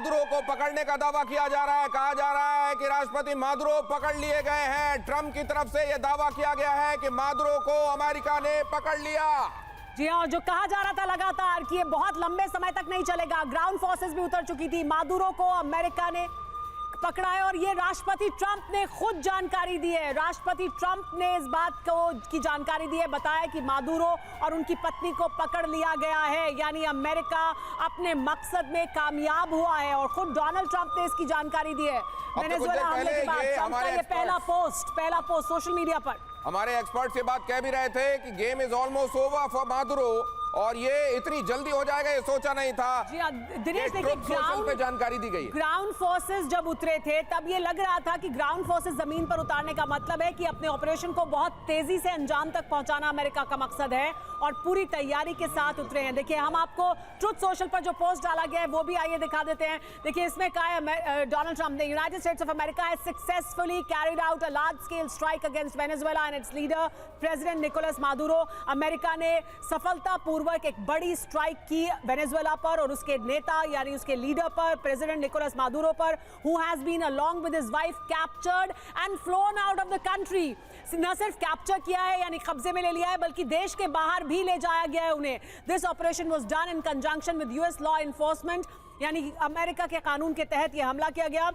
Maduro को पकड़ने का दावा किया जा रहा है। कहा जा रहा है कि राष्ट्रपति मादुरो पकड़ लिए गए हैं। ट्रंप की तरफ से यह दावा किया गया है कि मादुरो को अमेरिका ने पकड़ लिया। जी हाँ, जो कहा जा रहा था लगातार कि ये बहुत लंबे समय तक नहीं चलेगा, ग्राउंड फोर्सेस भी उतर चुकी थी, मादुरो को अमेरिका ने पकड़ा है और ये राष्ट्रपति ट्रंप ने खुद जानकारी दी है। राष्ट्रपति ट्रंप ने इस बात की जानकारी दी है, बताया कि मादुरो और उनकी पत्नी को पकड़ लिया गया है, यानी अमेरिका अपने मकसद में कामयाब हुआ है और खुद डोनाल्ड ट्रंप ने इसकी जानकारी दी है। वेनेजुएला हमले के बाद ट्रंप का ये पहला पोस्ट सोशल मीडिया पर। हमारे एक्सपर्ट्स ये बात कह भी रहे थे कि game is almost over for Maduro और ये इतनी जल्दी हो जाएगा ये सोचा नहीं था। जी दिनेश, देखिए ग्राउंड पे जानकारी दी गई। ग्राउंड फोर्सेस जब उतरे थे तब ये लग रहा था कि ग्राउंड फोर्सेस जमीन पर उतारने का मतलब है कि अपने ऑपरेशन को बहुत तेजी से अंजाम तक पहुंचाना अमेरिका का मकसद है और पूरी तैयारी के साथ उतरे हैं। देखिए हम आपको ट्रुथ सोशल पर जो पोस्ट डाला गया है वो भी आइए दिखा देते हैं। देखिए इसमें कहा है डोनाल्ड ट्रंप ने, United states of America has successfully carried out a large scale strike against Venezuela and it's leader president Nicolas Maduro. America ने सफलतापूर्वक एक बड़ी स्ट्राइक की वेनेजुएला पर और उसके नेता यानी उसके लीडर पर, प्रेसिडेंट निकोलस मादुरो पर, who has been along with his wife captured and flown out of the country. न सिर्फ कैप्चर किया है यानी कब्जे में ले लिया है, बल्कि देश के बाहर भी ले जाया गया है उन्हें। This operation was done in conjunction with US law enforcement, यानी अमेरिका के कानून के तहत यह हमला किया गया।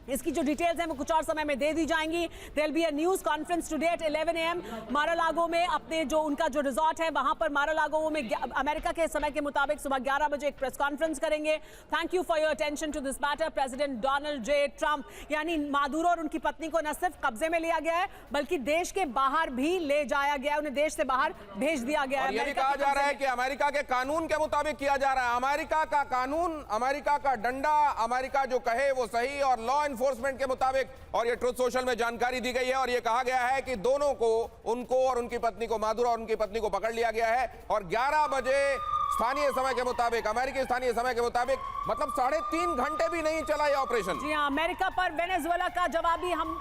इसकी जो डिटेल्स हैं वो कुछ और समय में दे दी जाएंगी। There will be a news conference today at 11 AM Mar a Lago में, अपने जो उनका जो रिजॉर्ट है वहां पर मारालागो में अमेरिका के समय के मुताबिक सुबह 11 बजे एक प्रेस कॉन्फ्रेंस करेंगे। Thank you for your attention to this matter president Donald J Trump. यानी मादुरो और उनकी पत्नी को न सिर्फ कब्जे में लिया गया है बल्कि देश के बाहर भी ले जाया गया है, उन्हें देश से बाहर भेज दिया गया है। यह भी कहा जा रहा है कि अमेरिका के कानून के मुताबिक किया जा रहा है। अमेरिका का कानून, अमेरिका का डंडा, अमेरिका जो कहे वो सही और लॉ एनफोर्समेंट के मुताबिक। और ये ट्रुथ सोशल में जानकारी दी गई है और ये कहा गया है कि दोनों को, उनको और उनकी पत्नी को, मादुरो और उनकी पत्नी को पकड़ लिया गया है और 11 बजे स्थानीय समय के मुताबिक, अमेरिकी स्थानीय समय के मुताबिक, मतलब 3.5 घंटे भी नहीं चला ये ऑपरेशन। जी हाँ, अमेरिका पर वेनेजुएला का जवाबी हम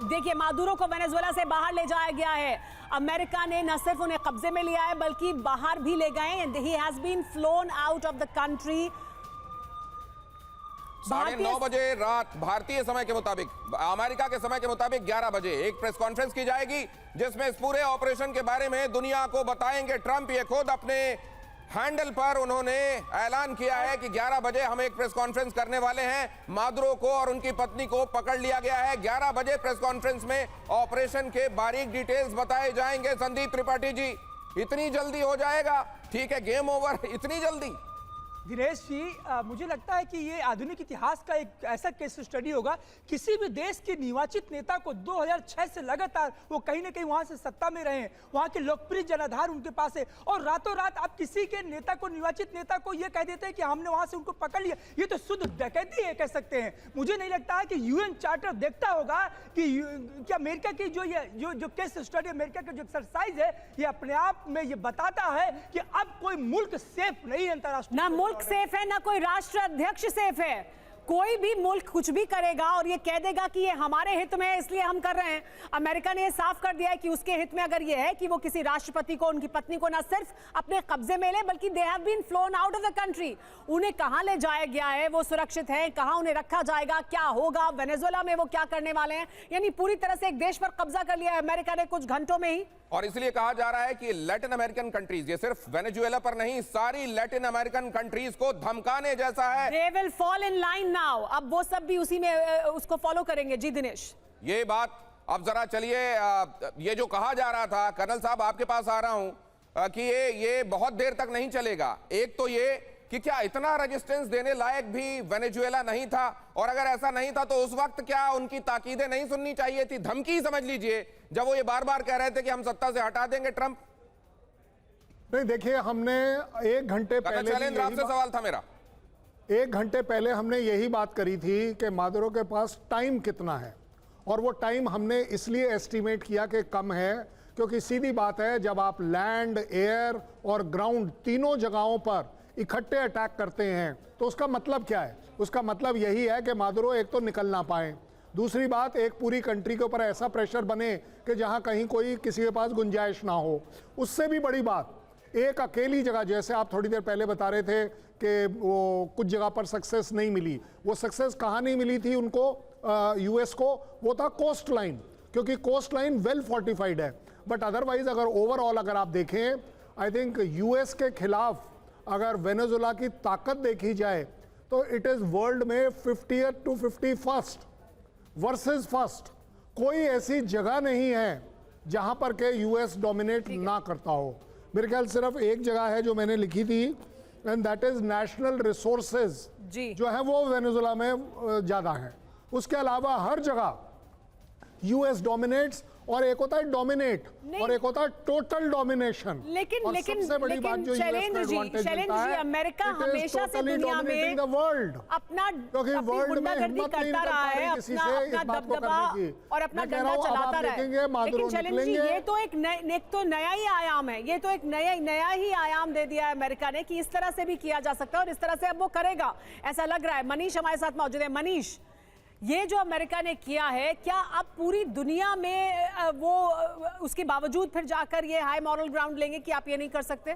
देखिए, मादुरो को वेनेजुएला से बाहर ले जाया गया है। अमेरिका ने न सिर्फ उन्हें कब्जे में लिया है बल्कि बाहर भी ले गए। He has been flown out of the country. 9:30 बजे रात भारतीय समय के मुताबिक, अमेरिका के समय के मुताबिक 11 बजे एक प्रेस कॉन्फ्रेंस की जाएगी जिसमें इस पूरे ऑपरेशन के बारे में दुनिया को बताएंगे ट्रंप। ये खुद अपने हैंडल पर उन्होंने ऐलान किया है कि 11 बजे हम एक प्रेस कॉन्फ्रेंस करने वाले हैं। मादुरो को और उनकी पत्नी को पकड़ लिया गया है। 11 बजे प्रेस कॉन्फ्रेंस में ऑपरेशन के बारीक डिटेल्स बताए जाएंगे। संदीप त्रिपाठी जी, इतनी जल्दी हो जाएगा? ठीक है, गेम ओवर, इतनी जल्दी? दिनेश जी, मुझे लगता है कि ये आधुनिक इतिहास का एक ऐसा केस स्टडी होगा। किसी भी देश के निर्वाचित नेता को 2006 से लगातार वो कहीं ना कहीं वहां से सत्ता में रहे, वहां के लोकप्रिय जनाधार उनके पास है और रातों रात आप किसी के नेता को, निर्वाचित नेता को ये कह देते हैं कि हमने वहां से उनको पकड़ लिया। ये तो शुद्ध डकैती है कह सकते हैं। मुझे नहीं लगता है कि यूएन चार्टर देखता होगा कि अमेरिका की जो केस स्टडी, अमेरिका का जो एक्सरसाइज है, ये अपने आप में ये बताता है कि अब कोई मुल्क सेफ नहीं, अंतरराष्ट्रीय मुल्क सेफ है ना कोई राष्ट्र अध्यक्ष सेफ है। कोई भी मुल्क कुछ भी करेगा और ये कह देगा कि ये हमारे हित में है इसलिए हम कर रहे हैं। अमेरिका ने ये साफ कर दिया है कि उसके हित में अगर ये है कि वो किसी राष्ट्रपति को, उनकी पत्नी को ना सिर्फ अपने कब्जे में ले बल्कि they have been flown out of the country. उन्हें कहां ले जाया गया है, वो सुरक्षित है, कहां उन्हें रखा जाएगा, क्या होगा, वेनेजुएला में वो क्या करने वाले हैं, यानी पूरी तरह से एक देश पर कब्जा कर लिया है अमेरिका ने कुछ घंटों में ही। और इसलिए कहा जा रहा है कि लैटिन अमेरिकन कंट्रीज, ये सिर्फ वेनेजुएला पर नहीं, सारी लैटिन अमेरिकन कंट्रीज को धमकाने जैसा है। They will fall in line now। अब वो सब भी उसी में उसको फॉलो करेंगे। जी दिनेश, ये बात अब जरा चलिए, ये जो कहा जा रहा था, कर्नल साहब आपके पास आ रहा हूं कि ये बहुत देर तक नहीं चलेगा। एक तो ये कि क्या इतना रेजिस्टेंस देने लायक भी वेनेजुएला नहीं था, और अगर ऐसा नहीं था तो उस वक्त क्या उनकी ताकीदें नहीं सुननी चाहिए थी? धमकी समझ लीजिए, जब वो ये बार बार कह रहे थे कि हम सत्ता से हटा देंगे ट्रंप। नहीं, देखिए, हमने 1 घंटे पहले, आपसे सवाल था मेरा, 1 घंटे पहले हमने यही बात करी थी कि मादुरो के पास टाइम कितना है, और वो टाइम हमने इसलिए एस्टिमेट किया कि कम है क्योंकि सीधी बात है, जब आप लैंड, एयर और ग्राउंड तीनों जगहों पर इकट्ठे अटैक करते हैं तो उसका मतलब क्या है? उसका मतलब यही है कि मादुरो एक तो निकल ना पाए, दूसरी बात एक पूरी कंट्री के ऊपर ऐसा प्रेशर बने कि जहां कहीं कोई किसी के पास गुंजाइश ना हो। उससे भी बड़ी बात, एक अकेली जगह, जैसे आप थोड़ी देर पहले बता रहे थे कि वो कुछ जगह पर सक्सेस नहीं मिली। वो सक्सेस कहाँ नहीं मिली थी उनको, यूएस को? वो था कोस्ट लाइन, क्योंकि कोस्ट लाइन वेल फोर्टिफाइड है। बट अदरवाइज अगर ओवरऑल अगर आप देखें, आई थिंक यूएस के खिलाफ अगर वेनेजुएला की ताकत देखी जाए तो इट इज़ वर्ल्ड में 50th to 51st versus first. कोई ऐसी जगह नहीं है जहां पर के यूएस डोमिनेट ना करता हो। मेरे ख्याल सिर्फ एक जगह है जो मैंने लिखी थी, and that is national resources जो है वो वेनेजुएला में ज्यादा है। उसके अलावा हर जगह यूएस डोमिनेट्स, और एक होता है डोमिनेट और एक होता है टोटल डोमिनेशन। लेकिन शैलेंद्र जी, अमेरिका हमेशा से दुनिया में अपना गुंडागर्दी करता रहा है, अपना दबदबा और अपना डंडा चलाता रहा है। लेकिन शैलेंद्र जी, ये तो एक नया ही आयाम है, ये तो एक नया ही आयाम दे दिया है अमेरिका ने कि इस तरह से भी किया जा सकता है और इस तरह से अब वो करेगा, ऐसा लग रहा है। मनीष हमारे साथ मौजूद है। मनीष, ये जो अमेरिका ने किया है, क्या अब पूरी दुनिया में वो उसके बावजूद फिर जाकर ये हाई मॉरल ग्राउंड लेंगे कि आप ये नहीं कर सकते?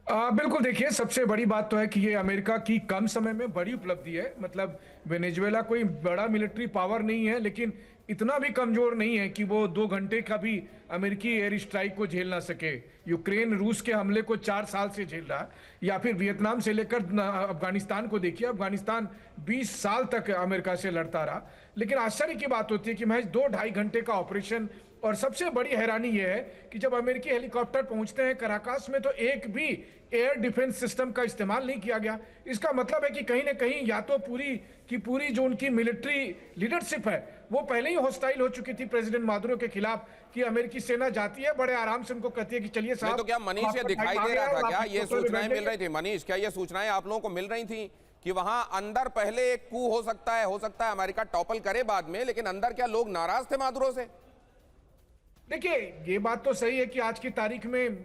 बिल्कुल, देखिए, सबसे बड़ी बात तो है कि ये अमेरिका की कम समय में बड़ी उपलब्धि है। मतलब वेनेजुएला कोई बड़ा मिलिट्री पावर नहीं है, लेकिन इतना भी कमजोर नहीं है कि वो 2 घंटे का भी अमेरिकी एयर स्ट्राइक को झेल ना सके। यूक्रेन रूस के हमले को 4 साल से झेल रहा है, या फिर वियतनाम से लेकर अफगानिस्तान को देखिए, अफगानिस्तान 20 साल तक अमेरिका से लड़ता रहा। लेकिन आश्चर्य की बात होती है कि महज 2-2.5 घंटे का ऑपरेशन, और सबसे बड़ी हैरानी यह है कि जब अमेरिकी हेलीकॉप्टर पहुंचते हैं कराकास में तो एक भी एयर डिफेंस सिस्टम का इस्तेमाल नहीं किया गया। इसका मतलब है कि कहीं ना कहीं या तो पूरी की पूरी जो उनकी मिलिट्री लीडरशिप है वो पहले ही हॉस्टाइल हो चुकी थी प्रेसिडेंट मादुरो के खिलाफ, कि अमेरिकी सेना जाती है, बड़े आराम से उनको कहती है कि चलिए साहब। तो क्या मनीष ये दिखाई दे रहा था, क्या ये सूचनाएं मिल रही थी? मनीष, क्या ये सूचनाएं आप लोगों को मिल रही थी कि वहां अंदर पहले एक कू हो सकता है अमेरिका टॉपल करे बाद में, लेकिन अंदर क्या लोग नाराज थे मादुरो से? देखिए, ये बात तो सही है कि आज की तारीख में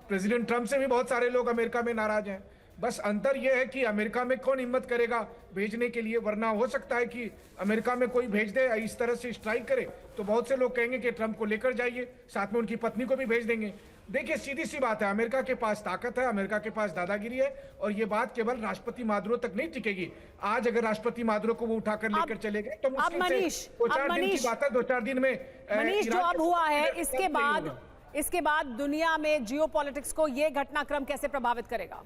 प्रेसिडेंट ट्रंप से भी बहुत सारे लोग अमेरिका में नाराज हैं। बस अंतर यह है कि अमेरिका में कौन हिम्मत करेगा भेजने के लिए, वरना हो सकता है कि अमेरिका में कोई भेज दे, इस तरह से स्ट्राइक करे तो बहुत से लोग कहेंगे कि ट्रंप को लेकर जाइए, साथ में उनकी पत्नी को भी भेज देंगे। देखिए, सीधी सी बात है, अमेरिका के पास ताकत है, अमेरिका के पास दादागिरी है, और ये बात केवल राष्ट्रपति मादुरो तक नहीं टिकेगी। आज अगर राष्ट्रपति मादुरो को वो उठाकर लेकर चले गए तो मुश्किल से 2-4 दिन की बात है, 2-4 दिन में मनीष जो अब हुआ है, इसके बाद दुनिया में जियोपॉलिटिक्स को ये घटनाक्रम कैसे प्रभावित करेगा?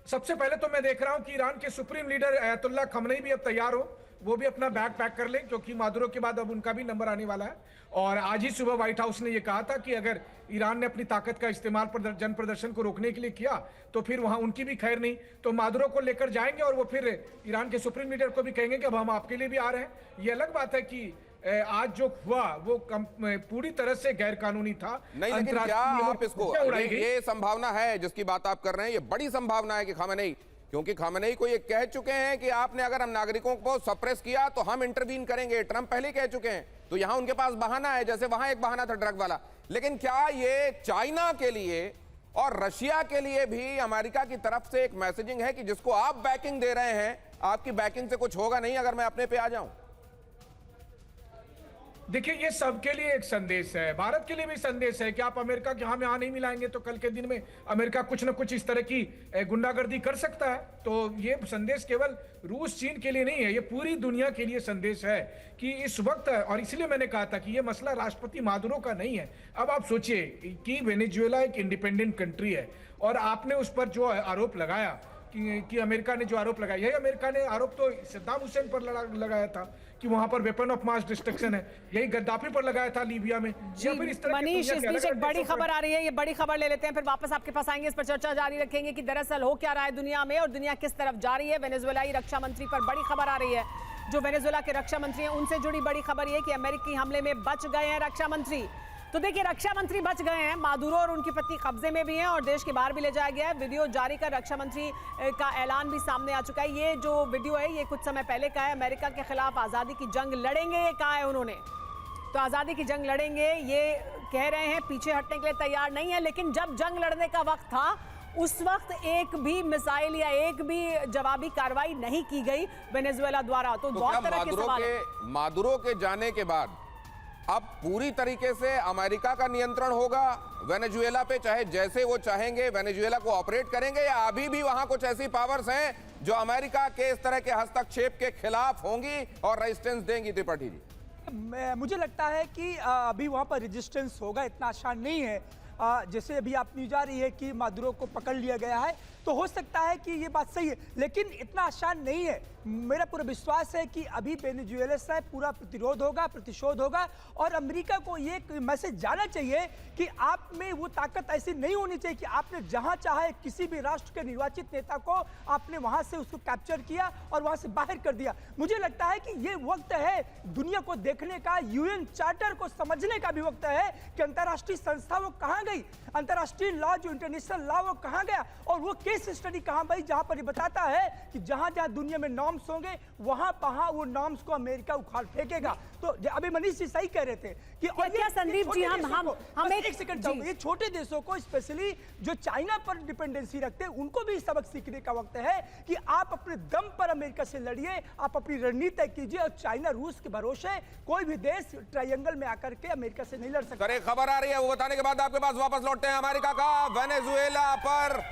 सबसे पहले तो मैं देख रहा हूं कि ईरान के सुप्रीम लीडर अयतुल्लाह खमनेई भी अब तैयार हो, वो भी अपना बैग पैक कर ले, क्योंकि मादुरो के बाद अब उनका भी नंबर आने वाला है। और आज ही सुबह व्हाइट हाउस ने यह कहा था कि अगर ईरान ने अपनी ताकत का इस्तेमाल जन प्रदर्शन को रोकने के लिए किया तो फिर वहां उनकी भी खैर नहीं, तो मादुरो को लेकर जाएंगे और वो फिर ईरान के सुप्रीम लीडर को भी कहेंगे कि अब हम आपके लिए भी आ रहे हैं। ये अलग बात है कि आज जो हुआ वो पूरी तरह से गैर कानूनी था। नहीं, लेकिन क्या आप इसको, ये संभावना है जिसकी बात आप कर रहे हैं, ये बड़ी संभावना है कि खमेनेई, क्योंकि खमेनेई को ये कह चुके हैं कि आपने अगर हम नागरिकों को सप्रेस किया तो हम इंटरवीन करेंगे। ट्रंप पहले कह चुके हैं, तो यहां उनके पास बहाना है, जैसे वहां एक बहाना था ड्रग वाला। लेकिन क्या ये चाइना के लिए और रशिया के लिए भी अमेरिका की तरफ से एक मैसेजिंग है कि जिसको आप बैकिंग दे रहे हैं, आपकी बैकिंग से कुछ होगा नहीं अगर मैं अपने पे आ जाऊं? देखिए, ये सबके लिए एक संदेश है, भारत के लिए भी संदेश है कि आप अमेरिका के हम यहां नहीं मिलाएंगे तो कल के दिन में अमेरिका कुछ न कुछ इस तरह की गुंडागर्दी कर सकता है। तो ये संदेश केवल रूस चीन के लिए नहीं है, ये पूरी दुनिया के लिए संदेश है कि इस वक्त, और इसलिए मैंने कहा था कि ये मसला राष्ट्रपति मादुरो का नहीं है। अब आप सोचिए कि वेनेजुएला एक इंडिपेंडेंट कंट्री है, और आपने उस पर जो आरोप लगाया कि अमेरिका ने जो आरोप लगाया, यही अमेरिका ने आरोप तो सद्दाम हुसैन पर लगाया था कि वहां पर वेपन ऑफ मास डिस्ट्रक्शन है, यही गद्दाफी पर लगाया था लीबिया में। मनीष, इस बीच एक बड़ी खबर आ रही है, ये बड़ी खबर ले लेते हैं, फिर वापस आपके पास आएंगे, इस पर चर्चा जारी रखेंगे कि दरअसल हो क्या रहा है दुनिया में और दुनिया किस तरफ जा रही है। वेनेजुएलाई रक्षा मंत्री पर बड़ी खबर आ रही है, जो वेनेजुएला के रक्षा मंत्री हैं उनसे जुड़ी बड़ी खबर ये कि अमेरिकी हमले में बच गए हैं रक्षा मंत्री। तो देखिए, रक्षा मंत्री बच गए हैं, मादुरो और उनकी पत्नी कब्जे में भी हैं और देश के बाहर भी ले जाया गया है। वीडियो जारी कर रक्षा मंत्री का ऐलान भी सामने आ चुका है। ये जो वीडियो है ये कुछ समय पहले का है। अमेरिका के खिलाफ आज़ादी की जंग लड़ेंगे, ये कहा है उन्होंने। तो आज़ादी की जंग लड़ेंगे ये कह रहे हैं, पीछे हटने के लिए तैयार नहीं है। लेकिन जब जंग लड़ने का वक्त था उस वक्त एक भी मिसाइल या एक भी जवाबी कार्रवाई नहीं की गई वेनेजुएला द्वारा। तो बहुत तरह के सवाल है। मादुरो के जाने के बाद अब पूरी तरीके से अमेरिका का नियंत्रण होगा वेनेजुएला पे, चाहे जैसे वो चाहेंगे वेनेजुएला को ऑपरेट करेंगे, या अभी भी वहां कुछ ऐसी पावर्स हैं जो अमेरिका के इस तरह के हस्तक्षेप के खिलाफ होंगी और रेजिस्टेंस देंगी? त्रिपाठी जी, मुझे लगता है कि अभी वहाँ पर रेजिस्टेंस होगा, इतना आसान नहीं है। जैसे अभी आप न्यूज आ रही है कि मादुरो को पकड़ लिया गया है, तो हो सकता है कि ये बात सही है, लेकिन इतना आसान नहीं है। मेरा पूरा विश्वास है कि अभी वेनेजुएला से पूरा प्रतिरोध होगा, प्रतिशोध होगा, और अमेरिका को ये मैसेज जाना चाहिए कि आप में वो ताकत ऐसी नहीं होनी चाहिए कि आपने जहां चाहे किसी भी राष्ट्र के निर्वाचित नेता को आपने वहां से उसको कैप्चर किया और वहां से बाहर कर दिया। मुझे लगता है कि ये वक्त है दुनिया को देखने का, यूएन चार्टर को समझने का भी वक्त है कि अंतर्राष्ट्रीय संस्था वो कहां गई, अंतर्राष्ट्रीय लॉ जो इंटरनेशनल लॉ वो कहां गया, और वो केस स्टडी कहां भाई, जहां पर ये बताता है कि जहां जहां दुनिया में नॉर्म्स होंगे वहां पहां वो नॉर्म्स को अमेरिका उखाड़ फेंकेगा। तो अभी मनीष जी सही कह रहे थे कि और क्या संदीप जी, हम एक सेकंड चाहूंगा, ये छोटे देशों को स्पेशली जो चाइना पर डिपेंडेंसी रखते हैं उनको भी सबक सीखने का वक्त है कि आप अपने दम पर अमेरिका से लड़िए, आप अपनी रणनीति तय कीजिए, और चाइना रूस के भरोसे कोई भी देश ट्रायंगल में आकर के अमेरिका से नहीं लड़ सकता। करे खबर आ रही है, वो बताने के बाद आपके पास वापस लौटते हैं। अमेरिका का वेनेजुएला पर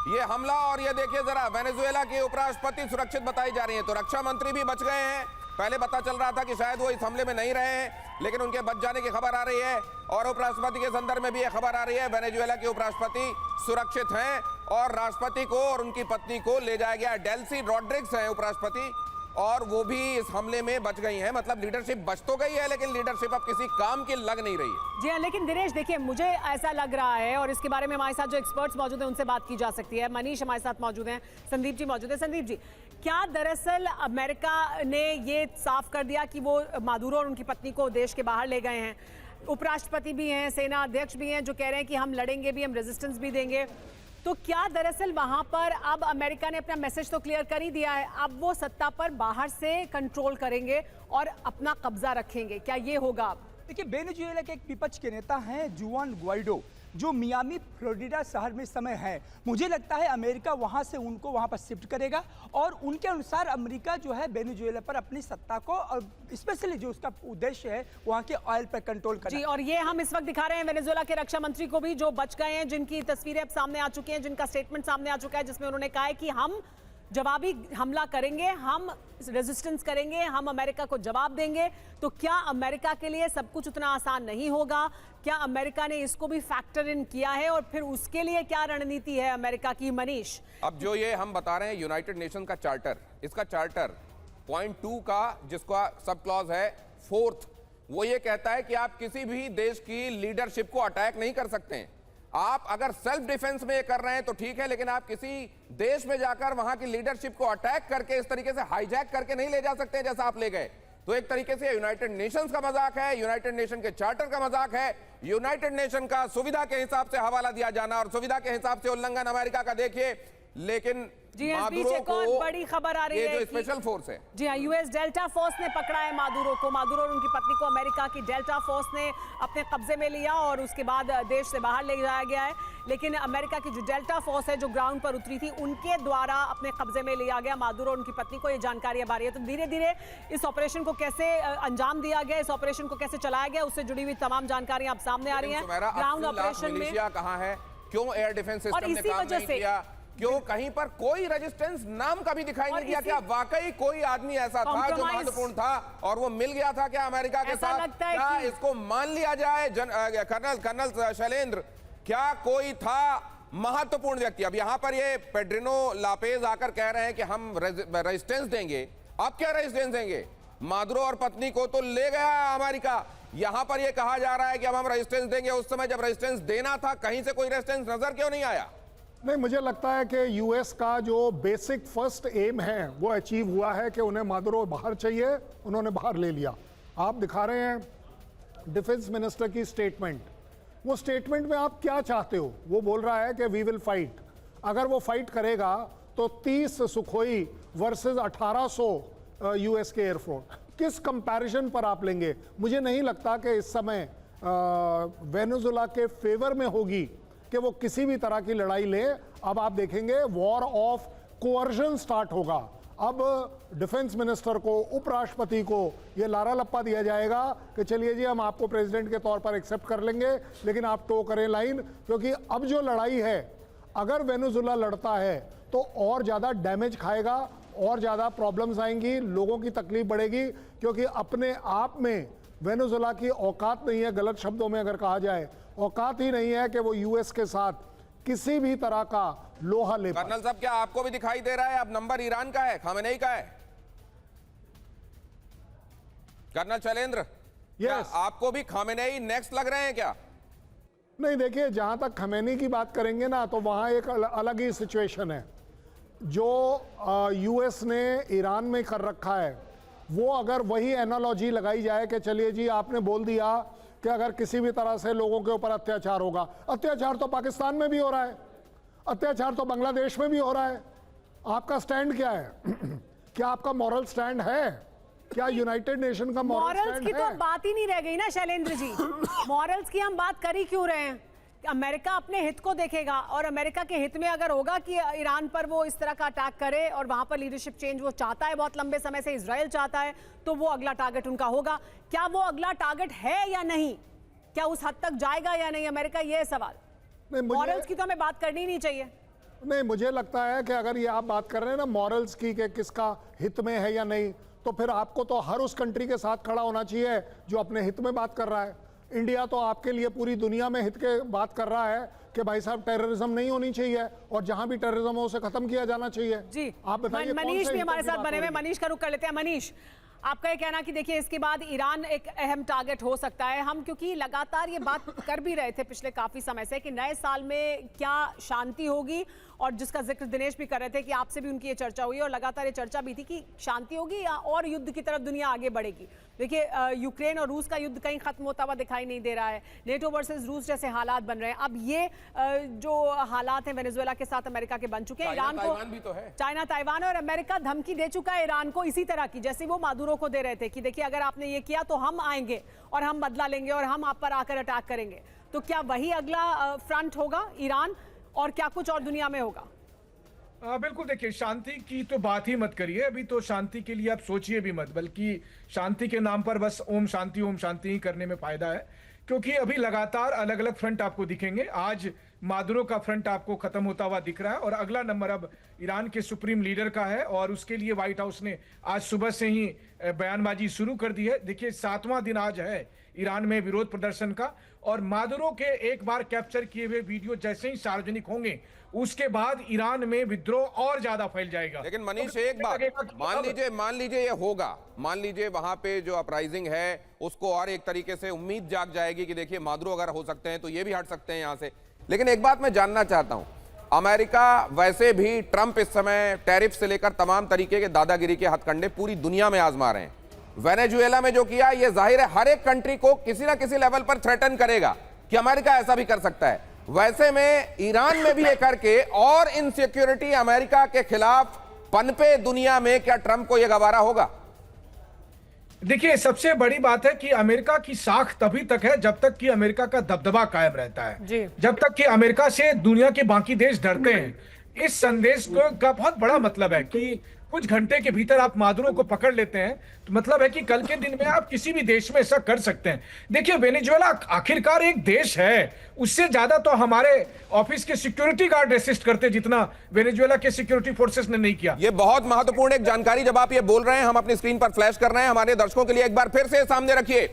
ये हमला, और ये देखिए जरा, वेनेजुएला के उपराष्ट्रपति सुरक्षित बताई जा रही हैं, तो रक्षा मंत्री भी बच गए हैं। पहले पता चल रहा था कि शायद वो इस हमले में नहीं रहे हैं, लेकिन उनके बच जाने की खबर आ रही है। और उपराष्ट्रपति के संदर्भ में भी ये खबर आ रही है, वेनेजुएला के उपराष्ट्रपति सुरक्षित हैं और राष्ट्रपति को और उनकी पत्नी को ले जाया गया। डेल्सी रॉड्रिग्स हैं उपराष्ट्रपति, और वो भी इस हमले में बच गई हैं। मतलब लीडरशिप बच तो गई है, लेकिन लीडरशिप अब किसी काम की लग नहीं रही है। जी हाँ, लेकिन दिनेश देखिए, मुझे ऐसा लग रहा है, और इसके बारे में हमारे साथ जो एक्सपर्ट्स मौजूद हैं उनसे बात की जा सकती है। मनीष हमारे साथ मौजूद हैं, संदीप जी मौजूद हैं। संदीप जी, क्या दरअसल अमेरिका ने ये साफ कर दिया कि वो मादुरो और उनकी पत्नी को देश के बाहर ले गए हैं? उपराष्ट्रपति भी हैं, सेना अध्यक्ष भी हैं जो कह रहे हैं कि हम लड़ेंगे भी, हम रेजिस्टेंस भी देंगे। तो क्या दरअसल वहां पर अब अमेरिका ने अपना मैसेज तो क्लियर कर ही दिया है, अब वो सत्ता पर बाहर से कंट्रोल करेंगे और अपना कब्जा रखेंगे, क्या ये होगा अब? देखिए, वेनेजुएला के एक विपक्ष के नेता हैं जुआन ग्वाइडो, जो मियामी फ्लोरिडा शहर में समय है। मुझे लगता है अमेरिका वहां से उनको वहां पर शिफ्ट करेगा, और उनके अनुसार अमेरिका जो है वेनेजुएला पर अपनी सत्ता को, और स्पेशली जो उसका उद्देश्य है वहां के ऑयल पर कंट्रोल करना। जी, और ये हम इस वक्त दिखा रहे हैं वेनेजुएला के रक्षा मंत्री को भी, जो बच गए हैं, जिनकी तस्वीरें अब सामने आ चुकी हैं, जिनका स्टेटमेंट सामने आ चुका है, जिसमें उन्होंने कहा है कि हम जवाबी हमला करेंगे, हम रेजिस्टेंस करेंगे, हम अमेरिका को जवाब देंगे। तो क्या अमेरिका के लिए सब कुछ उतना आसान नहीं होगा? क्या अमेरिका ने इसको भी फैक्टर इन किया है, और फिर उसके लिए क्या रणनीति है अमेरिका की? मनीष, अब जो ये हम बता रहे हैं यूनाइटेड नेशन का चार्टर, इसका चार्टर पॉइंट 2 का जिसका सब क्लॉज है 4th, वो ये कहता है कि आप किसी भी देश की लीडरशिप को अटैक नहीं कर सकते हैं। आप अगर सेल्फ डिफेंस में ये कर रहे हैं तो ठीक है, लेकिन आप किसी देश में जाकर वहां की लीडरशिप को अटैक करके इस तरीके से हाईजैक करके नहीं ले जा सकते जैसा आप ले गए। तो एक तरीके से यूनाइटेड नेशंस का मजाक है, यूनाइटेड नेशन के चार्टर का मजाक है, यूनाइटेड नेशन का सुविधा के हिसाब से हवाला दिया जाना, और सुविधा के हिसाब से उल्लंघन अमेरिका का देखिए। लेकिन जी हाँ, बीच एक और बड़ी खबर आ रही है, ये जो स्पेशल फोर्स है, जी हाँ, यूएस डेल्टा फोर्स ने पकड़ा है मादुरो को। मादुरो और उनकी पत्नी को अमेरिका की डेल्टा फोर्स ने अपने कब्जे में लिया और उसके बाद देश से बाहर ले जाया गया है। लेकिन अमेरिका की जो डेल्टा फोर्स है जो ग्राउंड पर उतरी थी, उनके द्वारा अपने कब्जे में लिया गया मादुरो और उनकी पत्नी को। ये जानकारी अब आ रही है। तो धीरे धीरे इस ऑपरेशन को कैसे अंजाम दिया गया, इस ऑपरेशन को कैसे चलाया गया, उससे जुड़ी हुई तमाम जानकारियां अब सामने आ रही है। ग्राउंड ऑपरेशन में कहाँ है, क्यों एयर डिफेंस सिस्टम ने काम नहीं किया, क्यों कहीं पर कोई रेजिस्टेंस नाम का भी दिखाई नहीं दिया? क्या वाकई कोई आदमी ऐसा था जो महत्वपूर्ण था और वो मिल गया था क्या अमेरिका के साथ? क्या इसको मान लिया जाए कर्नल शैलेंद्र, क्या कोई था महत्वपूर्ण व्यक्ति? अब यहां पर ये पेड्रिनो लापेज आकर कह रहे हैं कि हम रेजिस्टेंस देंगे। अब क्या रेजिस्टेंस देंगे? मादुरो और पत्नी को तो ले गया अमेरिका, यहां पर ये कहा जा रहा है कि अब हम रेजिस्टेंस देंगे। उस समय जब रेजिस्टेंस देना था, कहीं से कोई रेजिस्टेंस नजर क्यों नहीं आया? नहीं, मुझे लगता है कि यूएस का जो बेसिक फर्स्ट एम है वो अचीव हुआ है कि उन्हें मादुरो बाहर चाहिए, उन्होंने बाहर ले लिया। आप दिखा रहे हैं डिफेंस मिनिस्टर की स्टेटमेंट, वो स्टेटमेंट में आप क्या चाहते हो? वो बोल रहा है कि वी विल फाइट। अगर वो फाइट करेगा तो 30 सुखोई वर्सेस 1800 यूएस के एयरफोर्स, किस कंपैरिजन पर आप लेंगे? मुझे नहीं लगता कि इस समय वेनेजुएला के फेवर में होगी कि वो किसी भी तरह की लड़ाई ले। अब आप देखेंगे वॉर ऑफ कोअर्जन स्टार्ट होगा। अब डिफेंस मिनिस्टर को, उपराष्ट्रपति को ये लारा लप्पा दिया जाएगा कि चलिए जी हम आपको प्रेसिडेंट के तौर पर एक्सेप्ट कर लेंगे, लेकिन आप टो करें लाइन, क्योंकि अब जो लड़ाई है, अगर वेनेजुएला लड़ता है तो और ज़्यादा डैमेज खाएगा, और ज़्यादा प्रॉब्लम्स आएंगी, लोगों की तकलीफ बढ़ेगी, क्योंकि अपने आप में वेनेजुएला की औकात नहीं है, गलत शब्दों में अगर कहा जाए, औकात ही नहीं है कि वो यूएस के साथ किसी भी तरह का लोहा ले पाए। कर्नल साहब, क्या आपको भी दिखाई दे रहा है अब नंबर ईरान का है, खामेनेई का है? कर्नल शैलेंद्र, क्या आपको भी खामेनेई नेक्स्ट लग रहे हैं क्या? नहीं, देखिए, जहां तक खमेनी की बात करेंगे ना, तो वहां एक अलग ही सिचुएशन है। जो यूएस ने ईरान में कर रखा है, वो अगर वही एनालॉजी लगाई जाए कि चलिए जी आपने बोल दिया कि अगर किसी भी तरह से लोगों के ऊपर अत्याचार होगा, अत्याचार तो पाकिस्तान में भी हो रहा है, अत्याचार तो बांग्लादेश में भी हो रहा है, आपका स्टैंड क्या है? क्या आपका मॉरल स्टैंड है? क्या यूनाइटेड नेशन का मॉरल मॉरल्स स्टैंड की है? तो बात ही नहीं रह गई ना शैलेंद्र जी। मॉरल्स की हम बात कर ही क्यों रहे हैं? अमेरिका अपने हित को देखेगा, और अमेरिका के हित में अगर होगा कि ईरान पर वो इस तरह का अटैक करे और वहां पर लीडरशिप चेंज वो चाहता है, बहुत लंबे समय से इजराइल चाहता है, तो वो अगला टारगेट उनका होगा। क्या वो अगला टारगेट है या नहीं? क्या उस हद तक जाएगा या नहीं अमेरिका? ये सवाल। मॉरल्स की तो हमें बात करनी ही नहीं चाहिए। नहीं, मुझे लगता है कि अगर ये आप बात कर रहे हैं ना मॉरल्स की कि किसका हित में है या नहीं, तो फिर आपको तो हर उस कंट्री के साथ खड़ा होना चाहिए जो अपने हित में बात कर रहा है। इंडिया तो आपके लिए पूरी दुनिया में हित के बात कर रहा है कि भाई साहब टेररिज्म नहीं होनी चाहिए, और जहां भी टेररिज्म हो उसे खत्म किया जाना चाहिए। जी, आप बताइए। मनीष भी हमारे साथ बने हुए, मनीष का रुख कर लेते हैं। मनीष, आपका ये कहना कि देखिए इसके बाद ईरान एक अहम टारगेट हो सकता है। हम क्योंकि लगातार ये बात कर भी रहे थे पिछले काफी समय से कि नए साल में क्या शांति होगी, और जिसका जिक्र दिनेश भी कर रहे थे कि आपसे भी उनकी ये चर्चा हुई, और लगातार ये चर्चा भी थी कि शांति होगी या और युद्ध की तरफ दुनिया आगे बढ़ेगी। देखिए यूक्रेन और रूस का युद्ध कहीं खत्म होता हुआ दिखाई नहीं दे रहा है, नेटो वर्सेस रूस जैसे हालात बन रहे हैं। अब ये जो हालात हैं वेनेजुएला के साथ अमेरिका के बन चुके हैं, ईरान को, चाइना ताइवान, और अमेरिका धमकी दे चुका है ईरान को इसी तरह की, जैसे वो मादुरो को दे रहे थे कि देखिए अगर आपने ये किया तो हम आएंगे और हम बदला लेंगे और हम आप पर आकर अटैक करेंगे। तो क्या वही अगला फ्रंट होगा ईरान, और क्या कुछ और दुनिया में होगा? बिल्कुल, देखिए शांति की तो बात ही मत करिए, अभी तो शांति के लिए आप सोचिए भी मत, बल्कि शांति के नाम पर बस ओम शांति ही करने में फायदा है, क्योंकि अभी लगातार अलग अलग फ्रंट आपको दिखेंगे। आज मादुरो का फ्रंट आपको खत्म होता हुआ दिख रहा है, और अगला नंबर अब ईरान के सुप्रीम लीडर का है, और उसके लिए व्हाइट हाउस ने आज सुबह से ही बयानबाजी शुरू कर दी है। देखिए 7वां दिन आज है ईरान में विरोध प्रदर्शन का, और मादुरो के एक बार कैप्चर किए हुए वीडियो जैसे ही सार्वजनिक होंगे, उसके बाद ईरान में विद्रोह और ज्यादा फैल जाएगा। लेकिन मनीष, एक बात मान लीजिए ये होगा, मान लीजिए वहां पे जो अपराइजिंग है उसको और एक तरीके से उम्मीद जाग जाएगी कि देखिए मादुरो अगर हो सकते हैं तो ये भी हट सकते हैं यहां से। लेकिन एक बात मैं जानना चाहता हूं, अमेरिका वैसे भी, ट्रंप इस समय टैरिफ से लेकर तमाम तरीके के दादागिरी के हथकंडे पूरी दुनिया में आजमा रहे हैं। वेनेजुएला में जो किया, ये जाहिर है हर एक कंट्री को किसी ना किसी लेवल पर थ्रेटन करेगा कि अमेरिका ऐसा भी कर सकता है। वैसे में ईरान में भी ये करके और इनसिक्योरिटी अमेरिका के खिलाफ पनपे दुनिया में, क्या ट्रंप को यह गवारा होगा? देखिए सबसे बड़ी बात है कि अमेरिका की साख तभी तक है जब तक कि अमेरिका का दबदबा कायम रहता है, जब तक कि अमेरिका से दुनिया के बाकी देश डरते हैं। इस संदेश का बहुत बड़ा मतलब है कि कुछ घंटे के भीतर आप मादुरो को पकड़ लेते हैं, तो मतलब है कि कल के दिन में आप किसी भी देश में ऐसा कर सकते हैं। देखिए वेनेजुएला आखिरकार एक देश है, उससे ज्यादा तो हमारे ऑफिस के सिक्योरिटी गार्ड रेसिस्ट करते जितना वेनेजुएला के सिक्योरिटी फोर्सेस ने नहीं किया। ये बहुत महत्वपूर्ण एक जानकारी जब आप ये बोल रहे हैं, हम अपनी स्क्रीन पर फ्लैश कर रहे हैं हमारे दर्शकों के लिए, एक बार फिर से सामने रखिए।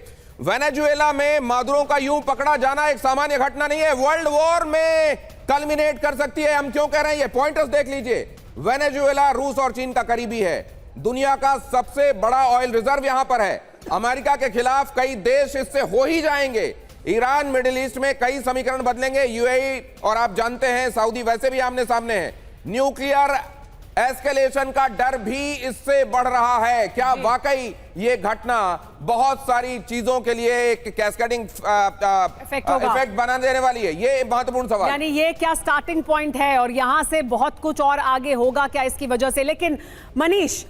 वेनेजुएला में मादुरो का यूं पकड़ा जाना एक सामान्य घटना नहीं है, वर्ल्ड वॉर में कल्मिनेट कर सकती है। हम क्यों कह रहे हैं, ये पॉइंटर्स देख लीजिए। वेनेजुएला रूस और चीन का करीबी है, दुनिया का सबसे बड़ा ऑयल रिजर्व यहां पर है। अमेरिका के खिलाफ कई देश इससे हो ही जाएंगे। ईरान, मिडिल ईस्ट में कई समीकरण बदलेंगे। यूएई और आप जानते हैं सऊदी वैसे भी आमने सामने है। न्यूक्लियर एस्केलेशन का डर भी इससे बढ़ रहा है। क्या वाकई ये घटना बहुत सारी चीजों के लिए एक कैस्केडिंग इफेक्ट बना देने वाली है? ये महत्वपूर्ण सवाल, यानी ये क्या स्टार्टिंग पॉइंट है और यहां से बहुत कुछ और आगे होगा क्या इसकी वजह से? लेकिन मनीष,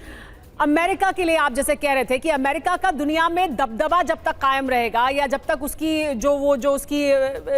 अमेरिका के लिए आप जैसे कह रहे थे कि अमेरिका का दुनिया में दबदबा जब तक कायम रहेगा या जब तक उसकी जो उसकी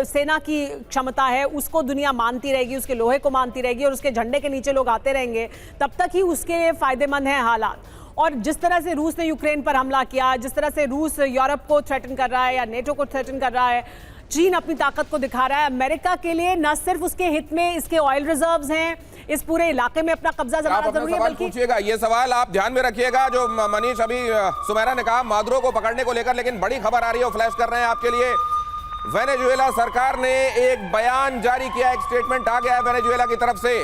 सेना की क्षमता है उसको दुनिया मानती रहेगी, उसके लोहे को मानती रहेगी और उसके झंडे के नीचे लोग आते रहेंगे, तब तक ही उसके फायदेमंद हैं हालात। और जिस तरह से रूस ने यूक्रेन पर हमला किया, जिस तरह से रूस यूरोप को थ्रेटन कर रहा है या नेटो को थ्रेटन कर रहा है, चीन अपनी ताकत को दिखा रहा है, अमेरिका के लिए न सिर्फ उसके हित में इसके ऑयल रिजर्व्स हैं, इस पूरे इलाके में अपना कब्जा जमाना जरूरी है, बल्कि पूछिएगा ये सवाल आप ध्यान में रखिएगा जो मनीष अभी सुमेरा ने कहा मादुरो को पकड़ने को लेकर, लेकिन बड़ी खबर आ रही है, फ्लैश कर रहे हैं आपके लिए। वेनेजुएला सरकार ने एक बयान जारी किया, एक स्टेटमेंट आ गया है वेनेजुएला की तरफ से।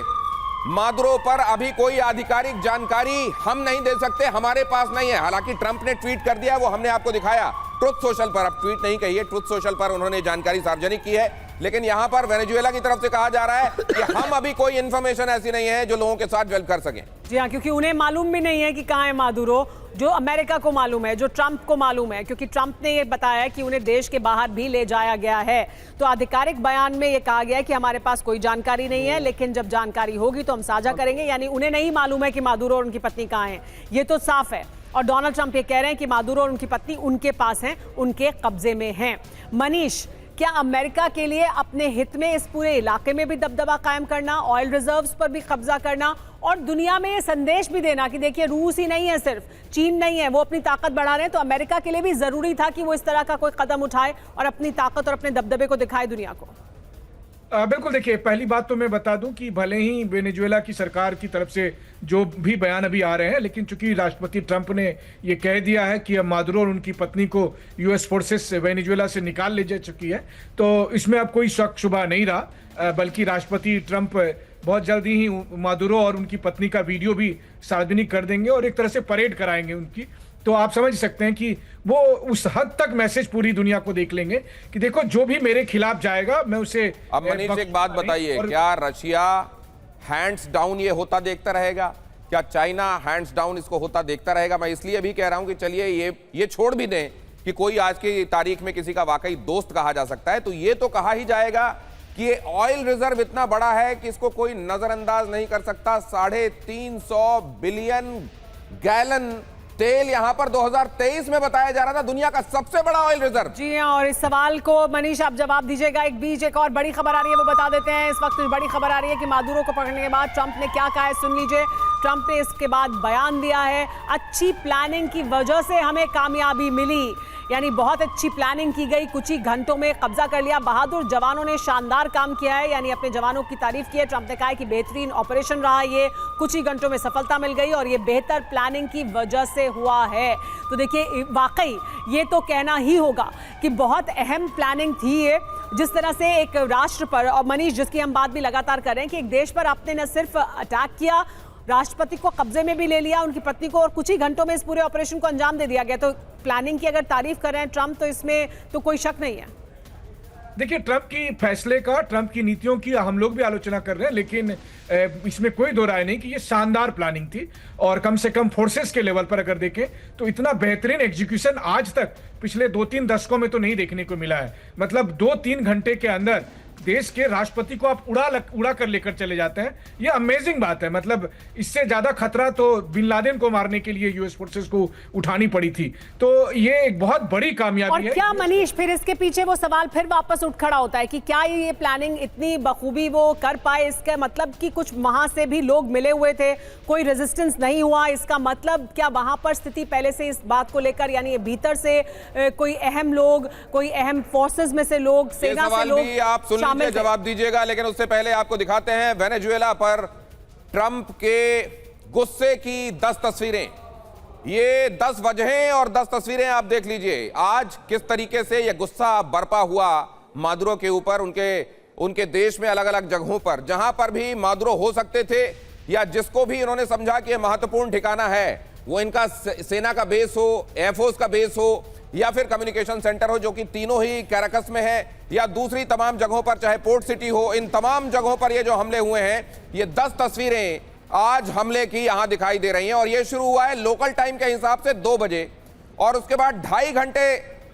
मादुरो पर अभी कोई आधिकारिक जानकारी हम नहीं दे सकते, हमारे पास नहीं है। हालांकि ट्रंप ने ट्वीट कर दिया, वो हमने आपको दिखाया ट्रुथ सोशल पर, अब ट्वीट नहीं कहिए, ट्रुथ सोशल पर उन्होंने जानकारी सार्वजनिक की है। लेकिन यहां पर वेनेजुएला की तरफ से कहा जा रहा है कि हम अभी कोई इंफॉर्मेशन ऐसी नहीं है जो लोगों के साथ डेवलप कर सकें। जी हाँ, क्योंकि उन्हें मालूम भी नहीं है कि कहाँ है मादुरो, जो अमेरिका को मालूम है, जो ट्रंप को मालूम है, क्योंकि ट्रंप ने ये बताया कि उन्हें देश के बाहर भी ले जाया गया है। तो आधिकारिक बयान में ये कहा गया है कि हमारे पास कोई जानकारी नहीं है, लेकिन जब जानकारी होगी तो हम साझा करेंगे। यानी उन्हें नहीं मालूम है कि मादुरो और उनकी पत्नी कहाँ है, ये तो साफ है। और डोनाल्ड ट्रंप ये कह रहे हैं कि मादुरो और उनकी पत्नी उनके पास हैं, उनके कब्जे में हैं। मनीष, क्या अमेरिका के लिए अपने हित में इस पूरे इलाके में भी दबदबा कायम करना, ऑयल रिजर्व्स पर भी कब्जा करना और दुनिया में ये संदेश भी देना कि देखिए रूस ही नहीं है, सिर्फ चीन नहीं है, वो अपनी ताकत बढ़ा रहे हैं, तो अमेरिका के लिए भी जरूरी था कि वो इस तरह का कोई कदम उठाए और अपनी ताकत और अपने दबदबे को दिखाए दुनिया को? बिल्कुल, देखिए पहली बात तो मैं बता दूं कि भले ही वेनेजुएला की सरकार की तरफ से जो भी बयान अभी आ रहे हैं, लेकिन चूंकि राष्ट्रपति ट्रंप ने ये कह दिया है कि अब मादुरो और उनकी पत्नी को यूएस फोर्सेस वेनेजुएला से निकाल ले जा चुकी है, तो इसमें अब कोई शक शुबा नहीं रहा। बल्कि राष्ट्रपति ट्रंप बहुत जल्दी ही मादुरो और उनकी पत्नी का वीडियो भी सार्वजनिक कर देंगे और एक तरह से परेड कराएंगे उनकी। तो आप समझ सकते हैं कि वो उस हद तक मैसेज पूरी दुनिया को देख लेंगे कि देखो जो भी मेरे खिलाफ जाएगा मैं उसे। अब मनीष एक बात बताइए, क्या रशिया हैंड्स डाउन ये होता देखता रहेगा? क्या चाइना हैंड्स डाउन इसको होता देखता रहेगा? मैं इसलिए भी कह रहा हूं कि चलिए ये छोड़ भी दें कि कोई आज की तारीख में किसी का वाकई दोस्त कहा जा सकता है, तो ये तो कहा ही जाएगा कि ये ऑयल रिजर्व इतना बड़ा है कि इसको कोई नजरअंदाज नहीं कर सकता। 350 बिलियन गैलन तेल यहां पर 2023 में बताया जा रहा था दुनिया का सबसे बड़ा ऑयल रिजर्व। जी हाँ, और इस सवाल को मनीष आप जवाब दीजिएगा। एक और बड़ी खबर आ रही है, वो बता देते हैं। इस वक्त बड़ी खबर आ रही है कि मादुरो को पकड़ने के बाद ट्रंप ने क्या कहा है, सुन लीजिए। ट्रंप ने इसके बाद बयान दिया है, अच्छी प्लानिंग की वजह से हमें कामयाबी मिली, यानी बहुत अच्छी प्लानिंग की गई, कुछ ही घंटों में कब्जा कर लिया। बहादुर जवानों ने शानदार काम किया है, यानी अपने जवानों की तारीफ की है। ट्रंप ने कहा है कि बेहतरीन ऑपरेशन रहा, ये कुछ ही घंटों में सफलता मिल गई और ये बेहतर प्लानिंग की वजह से हुआ है। तो देखिए वाकई ये तो कहना ही होगा कि बहुत अहम प्लानिंग थी ये, जिस तरह से एक राष्ट्र पर, और मनीष जिसकी हम बात भी लगातार कर रहे हैं कि एक देश पर आपने न सिर्फ अटैक किया, राष्ट्रपति को कब्जे में भी ले लिया, उनकी पत्नी को, और कुछ ही घंटों में इस पूरे ऑपरेशन को अंजाम दे दिया गया। तो प्लानिंग की अगर तारीफ कर रहे हैं ट्रंप, तो इसमें तो कोई शक नहीं है। देखिए ट्रंप की फैसले का, ट्रंप की नीतियों की हम लोग भी आलोचना कर रहे हैं, लेकिन इसमें कोई दो राय नहीं कि ये शानदार प्लानिंग थी। और कम से कम फोर्सेस के लेवल पर अगर देखें तो इतना बेहतरीन एग्जीक्यूशन आज तक पिछले 2-3 दशकों में तो नहीं देखने को मिला है। मतलब 2-3 घंटे के अंदर देश के राष्ट्रपति को आप उड़ा कर लेकर चले जाते हैं, ये अमेजिंग बात है। मतलब इससे ज्यादा खतरा तो बिन लादेन को मारने के लिए यूएस फोर्सेस को उठानी पड़ी थी। तो ये एक बहुत बड़ी कामयाबी है। और क्या मनीष फिर इसके पीछे वो सवाल फिर वापस उठ खड़ा होता है कि क्या ये प्लानिंग इतनी बखूबी वो कर पाए? इसका मतलब कि कुछ वहां से भी लोग मिले हुए थे, कोई रेजिस्टेंस नहीं हुआ, इसका मतलब क्या वहां पर स्थिति पहले से इस बात को लेकर, यानी ये भीतर से कोई अहम लोग, कोई अहम फोर्सेस में से लोग, सेना से लोग आप सुन लीजिए, जवाब दीजिएगा। लेकिन उससे पहले आपको दिखाते हैं वेनेजुएला पर ट्रंप के गुस्से की 10 तस्वीरें। ये 10 वजहें और 10 तस्वीरें आप देख लीजिए आज किस तरीके से ये गुस्सा बरपा हुआ मादुरो के ऊपर, उनके देश में अलग अलग जगहों पर जहां पर भी मादुरो हो सकते थे या जिसको भी इन्होंने समझा कि महत्वपूर्ण ठिकाना है, वो इनका सेना का बेस हो, एयरफोर्स का बेस हो या फिर कम्युनिकेशन सेंटर हो, जो कि तीनों ही कैराकस में है, या दूसरी तमाम जगहों पर, चाहे पोर्ट सिटी हो, इन तमाम जगहों पर ये जो हमले हुए हैं, ये 10 तस्वीरें आज हमले की यहां दिखाई दे रही हैं। और ये शुरू हुआ है लोकल टाइम के हिसाब से 2 बजे और उसके बाद 2.5 घंटे,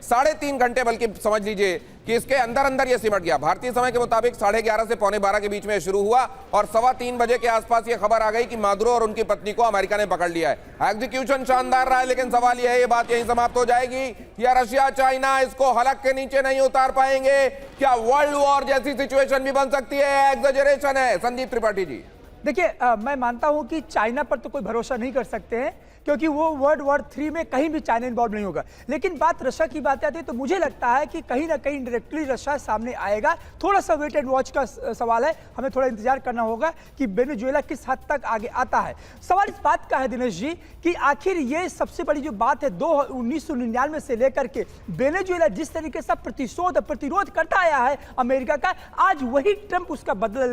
3.5 घंटे बल्कि समझ लीजिए कि इसके अंदर अंदर ये सिमट गया। भारतीय समय के मुताबिक 11:30 से 11:45 के बीच में शुरू हुआ और 3:15 बजे के आसपास ये खबर आ गई कि मादुरो और उनकी पत्नी को अमेरिका ने पकड़ लिया है। एग्जीक्यूशन शानदार रहा है, लेकिन सवाल यह है, ये बात यहीं समाप्त हो जाएगी या रशिया चाइना इसको हलक के नीचे नहीं उतार पाएंगे? क्या वर्ल्ड वॉर जैसी सिचुएशन भी बन सकती है? एग्जेजरेशन है? संदीप त्रिपाठी जी। देखिए, मैं मानता हूं कि चाइना पर तो कोई भरोसा नहीं कर सकते हैं, क्योंकि वो वर्ल्ड वॉर 3 में कहीं भी चाइना इन्वॉल्व नहीं होगा। लेकिन बात रशिया की बात आती है तो मुझे लगता है कि कहीं ना कहीं डायरेक्टली रशिया सामने आएगा। थोड़ा सा वेट एंड वॉच का सवाल है, हमें थोड़ा इंतजार करना होगा कि वेनेजुएला किस हद तक आगे आता है। सवाल इस बात का है दिनेश जी कि आखिर ये सबसे बड़ी जो बात है 1999 से लेकर के वेनेजुएला जिस तरीके से प्रतिरोध करता आया है अमेरिका का, आज वही ट्रंप उसका बदला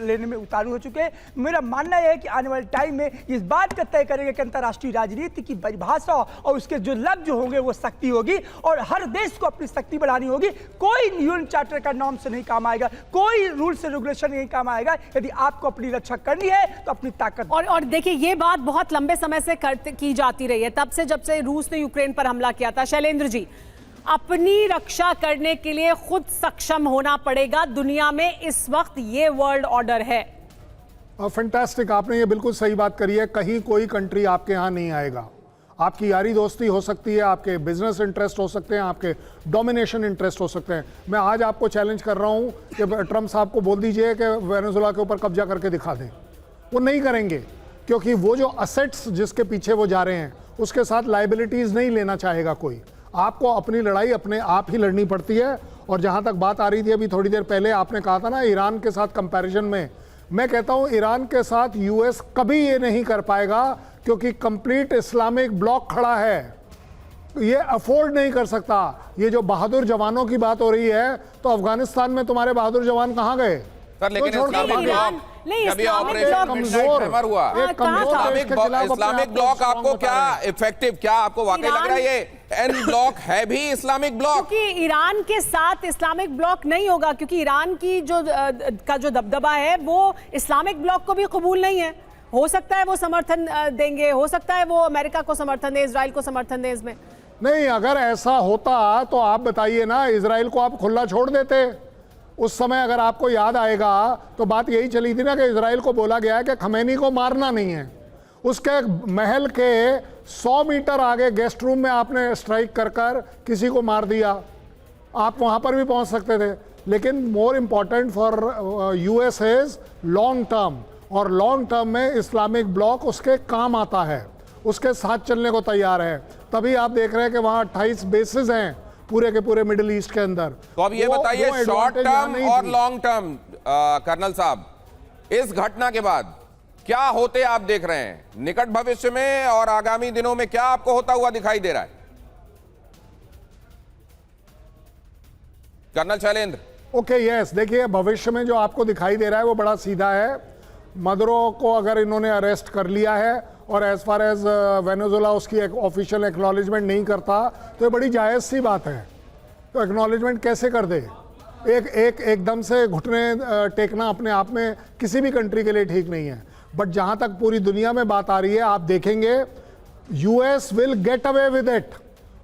लेने में उतारू हो चुके हैं। मेरा मानना यह है कि आने वाले टाइम में इस बात का तय करेंगे कि अंतर्राष्ट्रीय राजनीति की परिभाषा और उसके जो लफ्ज जो होंगे वो शक्ति होगी, और हर देश को अपनी शक्ति बढ़ानी होगी। कोई यूएन चार्टर का नॉर्म से नहीं काम आएगा, कोई रूल से रेगुलेशन नहीं काम आएगा। यदि आपको अपनी रक्षा करनी है तो अपनी ताकत। और देखिए, ये बात बहुत लंबे समय से की जाती रही है, तब से जब से रूस ने यूक्रेन पर हमला किया था। शैलेंद्र जी, अपनी रक्षा करने के लिए खुद सक्षम होना पड़ेगा दुनिया में, इस वक्त ये वर्ल्ड ऑर्डर है। फैंटास्टिक, आपने ये बिल्कुल सही बात करी है। कहीं कोई कंट्री आपके यहाँ नहीं आएगा। आपकी यारी दोस्ती हो सकती है, आपके बिजनेस इंटरेस्ट हो सकते हैं, आपके डोमिनेशन इंटरेस्ट हो सकते हैं। मैं आज आपको चैलेंज कर रहा हूँ कि ट्रंप साहब को बोल दीजिए कि वेनेजुएला के ऊपर कब्जा करके दिखा दें। वो नहीं करेंगे, क्योंकि वो जो असेट्स जिसके पीछे वो जा रहे हैं उसके साथ लाइबिलिटीज़ नहीं लेना चाहेगा कोई। आपको अपनी लड़ाई अपने आप ही लड़नी पड़ती है। और जहाँ तक बात आ रही थी अभी थोड़ी देर पहले, आपने कहा था ना ईरान के साथ कंपैरिजन में, मैं कहता हूं ईरान के साथ यूएस कभी ये नहीं कर पाएगा, क्योंकि कंप्लीट इस्लामिक ब्लॉक खड़ा है, ये अफोर्ड नहीं कर सकता। ये जो बहादुर जवानों की बात हो रही है, तो अफगानिस्तान में तुम्हारे बहादुर जवान कहां गए? सर, लेकिन इस्लामिक ब्लॉक आपको क्या इफेक्टिव, क्या आपको वाकई लग रहा है ये एन ब्लॉक है भी इस्लामिक ब्लॉक? क्योंकि ईरान के साथ इस्लामिक ब्लॉक नहीं होगा, क्योंकि ईरान की जो दबदबा है वो इस्लामिक ब्लॉक को भी कबूल नहीं है। हो सकता है वो समर्थन देंगे, हो सकता है वो अमेरिका को समर्थन दे, इजराइल को समर्थन दे। इसमें नहीं, अगर ऐसा होता तो आप बताइए ना, इजराइल को आप खुला छोड़ देते। उस समय अगर आपको याद आएगा तो बात यही चली थी ना कि इजराइल को बोला गया है कि खमैनी को मारना नहीं है। उसके महल के 100 मीटर आगे गेस्ट रूम में आपने स्ट्राइक कर कर किसी को मार दिया। आप वहां पर भी पहुंच सकते थे। लेकिन more important for US is long term, और लॉन्ग टर्म में इस्लामिक ब्लॉक उसके काम आता है, उसके साथ चलने को तैयार है। तभी आप देख रहे हैं कि वहां 28 बेसिस हैं पूरे के पूरे मिडिल ईस्ट के अंदर। तो अब ये बताइए, शॉर्ट टर्म और लॉन्ग टर्म, कर्नल साहब, इस घटना के बाद क्या होते आप देख रहे हैं निकट भविष्य में और आगामी दिनों में? क्या आपको होता हुआ दिखाई दे रहा है, कर्नल शैलेंद्र? ओके, यस, देखिए भविष्य में जो आपको दिखाई दे रहा है वो बड़ा सीधा है। मदुरो को अगर इन्होंने अरेस्ट कर लिया है और एज फार एज वेनेजुएला उसकी एक ऑफिशियल एक्नॉलेजमेंट नहीं करता, तो ये बड़ी जायज़ सी बात है। तो एक्नॉलेजमेंट कैसे कर दे? एकदम से घुटने टेकना अपने आप में किसी भी कंट्री के लिए ठीक नहीं है। बट जहां तक पूरी दुनिया में बात आ रही है, आप देखेंगे US will get away with it.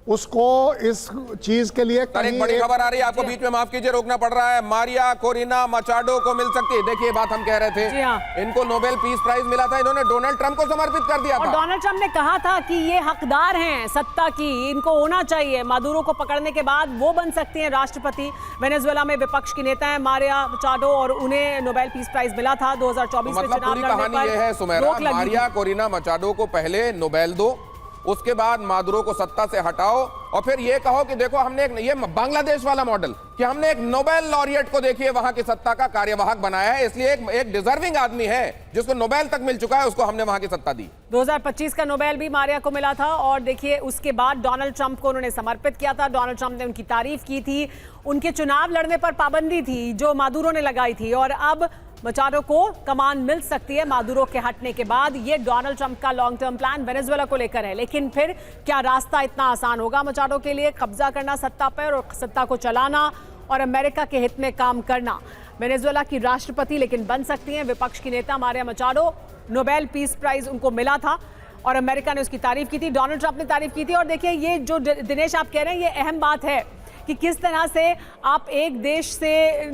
उसको इस चीज के लिए एक बड़ी खबर आ रही है, आपको बीच में माफ कीजिए रोकना पड़ रहा है। मारिया कोरिना मचाडो को मिल सकती है। देखिए, बात हम कह रहे थे, इनको नोबेल पीस प्राइज मिला था, इन्होंने डोनाल्ड ट्रंप को समर्पित कर दिया था। और डोनाल्ड ट्रंप ने कहा था कि ये हकदार हैं सत्ता की, इनको होना चाहिए। मादुरो को पकड़ने के बाद वो बन सकती हैं राष्ट्रपति। वेनेजुएला में विपक्ष की नेता है मारिया मचाडो, और उन्हें नोबेल पीस प्राइज मिला था 2024 में चुनाव लड़ने पर। कहानी ये है सुमेरा, मारिया कोरिना मचाडो को पहले नोबेल दो, उसके बाद मादुरो को सत्ता से हटाओ, और फिर ये कहो कि देखो हमने ये बांग्लादेश वाला मॉडल कि हमने एक नोबेल लॉरिएट को देखिए वहां की सत्ता का कार्यवाहक बनाया है, इसलिए एक डिजर्विंग आदमी है जिसको नोबेल तक मिल चुका है, उसको हमने वहां की सत्ता दी। 2025 का नोबेल भी मारिया को मिला था, और देखिए उसके बाद डोनाल्ड ट्रंप को उन्होंने समर्पित किया था। डोनाल्ड ट्रंप ने उनकी तारीफ की थी, उनके चुनाव लड़ने पर पाबंदी थी जो मादुरो ने लगाई थी, और अब मचाडो को कमान मिल सकती है मादुरो के हटने के बाद। ये डोनाल्ड ट्रंप का लॉन्ग टर्म प्लान वेनेजुएला को लेकर है। लेकिन फिर क्या रास्ता इतना आसान होगा मचाडो के लिए? कब्जा करना सत्ता पर और सत्ता को चलाना और अमेरिका के हित में काम करना। वेनेजुएला की राष्ट्रपति लेकिन बन सकती हैं विपक्ष की नेता Maria Machado. Nobel peace prize उनको मिला था और अमेरिका ने उसकी तारीफ की थी, डोनाल्ड ट्रंप ने तारीफ की थी। और देखिए, ये जो दिनेश आप कह रहे हैं, ये अहम बात है कि किस तरह से आप एक देश से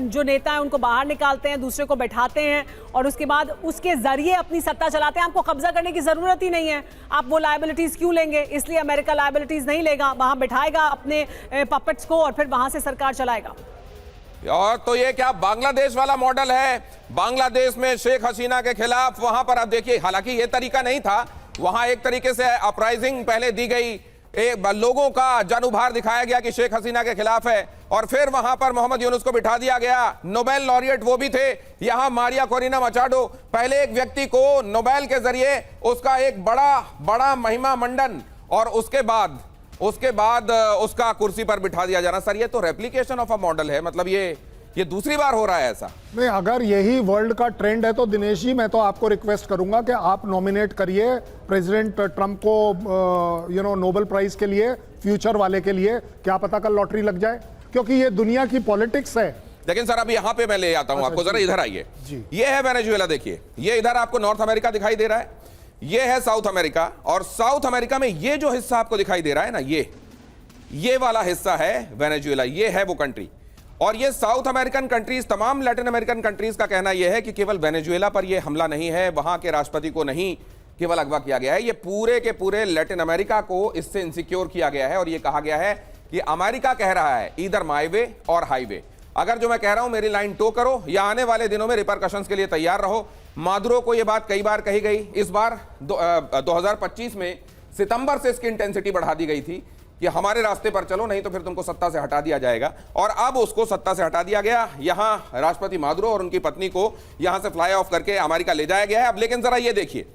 जो नेता हैं उनको बाहर निकालते हैं, दूसरे को बैठाते हैं और उसके बाद उसके जरिए अपनी सत्ता चलाते हैं। आपको कब्जा करने की जरूरत ही नहीं है, आप वो लायबिलिटीज क्यों लेंगे? इसलिए अमेरिका लायबिलिटीज नहीं लेगा, वहां बैठाएगा अपने पपेट्स को और फिर वहां से सरकार चलाएगा। और तो ये क्या बांग्लादेश वाला मॉडल है? बांग्लादेश में शेख हसीना के खिलाफ वहां पर आप देखिए, हालांकि ये तरीका नहीं था, वहां एक तरीके से अपराइजिंग पहले दी गई, लोगों का जन-उभार दिखाया गया कि शेख हसीना के खिलाफ है और फिर वहां पर मोहम्मद यूनुस को बिठा दिया गया। नोबेल लॉरिएट वो भी थे, यहां मारिया कोरिना मचाडो, पहले एक व्यक्ति को नोबेल के जरिए उसका एक बड़ा महिमा मंडन और उसके बाद उसका कुर्सी पर बिठा दिया जाना। सर ये तो रेप्लिकेशन ऑफ अ मॉडल है, मतलब ये दूसरी बार हो रहा है ऐसा। नहीं, अगर यही वर्ल्ड का ट्रेंड है तो दिनेश जी मैं तो आपको रिक्वेस्ट करूंगा कि आप नॉमिनेट करिए प्रेसिडेंट ट्रंप को नोबेल प्राइज के लिए, फ्यूचर वाले के लिए। क्या पता कल लॉटरी लग जाए, क्योंकि ये दुनिया की पॉलिटिक्स है। लेकिन सर अब यहां पे मैं ले आता हूं आपको, जरा इधर आइए। ये है वेनेजुएला, देखिए ये इधर आपको नॉर्थ अमेरिका दिखाई दे रहा है, ये है साउथ अमेरिका, और साउथ अमेरिका में ये जो हिस्सा आपको दिखाई दे रहा है ना, ये वाला हिस्सा है वेनेजुएला, ये है वो कंट्री। और ये साउथ अमेरिकन कंट्रीज, तमाम लैटिन अमेरिकन कंट्रीज का कहना यह है कि केवल वेनेजुएला पर यह हमला नहीं है, वहां के राष्ट्रपति को नहीं केवल अगवा किया गया है, ये पूरे के पूरे लैटिन अमेरिका को इससे इनसिक्योर किया गया है। और ये कहा गया है कि अमेरिका कह रहा है ईदर माई वे और हाईवे, अगर जो मैं कह रहा हूं मेरी लाइन टो करो या आने वाले दिनों में रिपरकशंस के लिए तैयार रहो। मादुरो को यह बात कई बार कही गई, इस बार 2025 में सितंबर से इसकी इंटेंसिटी बढ़ा दी गई थी कि हमारे रास्ते पर चलो, नहीं तो फिर तुमको सत्ता से हटा दिया जाएगा। और अब उसको सत्ता से हटा दिया गया, यहां राष्ट्रपति मादुरो और उनकी पत्नी को यहां से फ्लाई ऑफ करके अमेरिका ले जाया गया है। अब लेकिन जरा ये देखिए,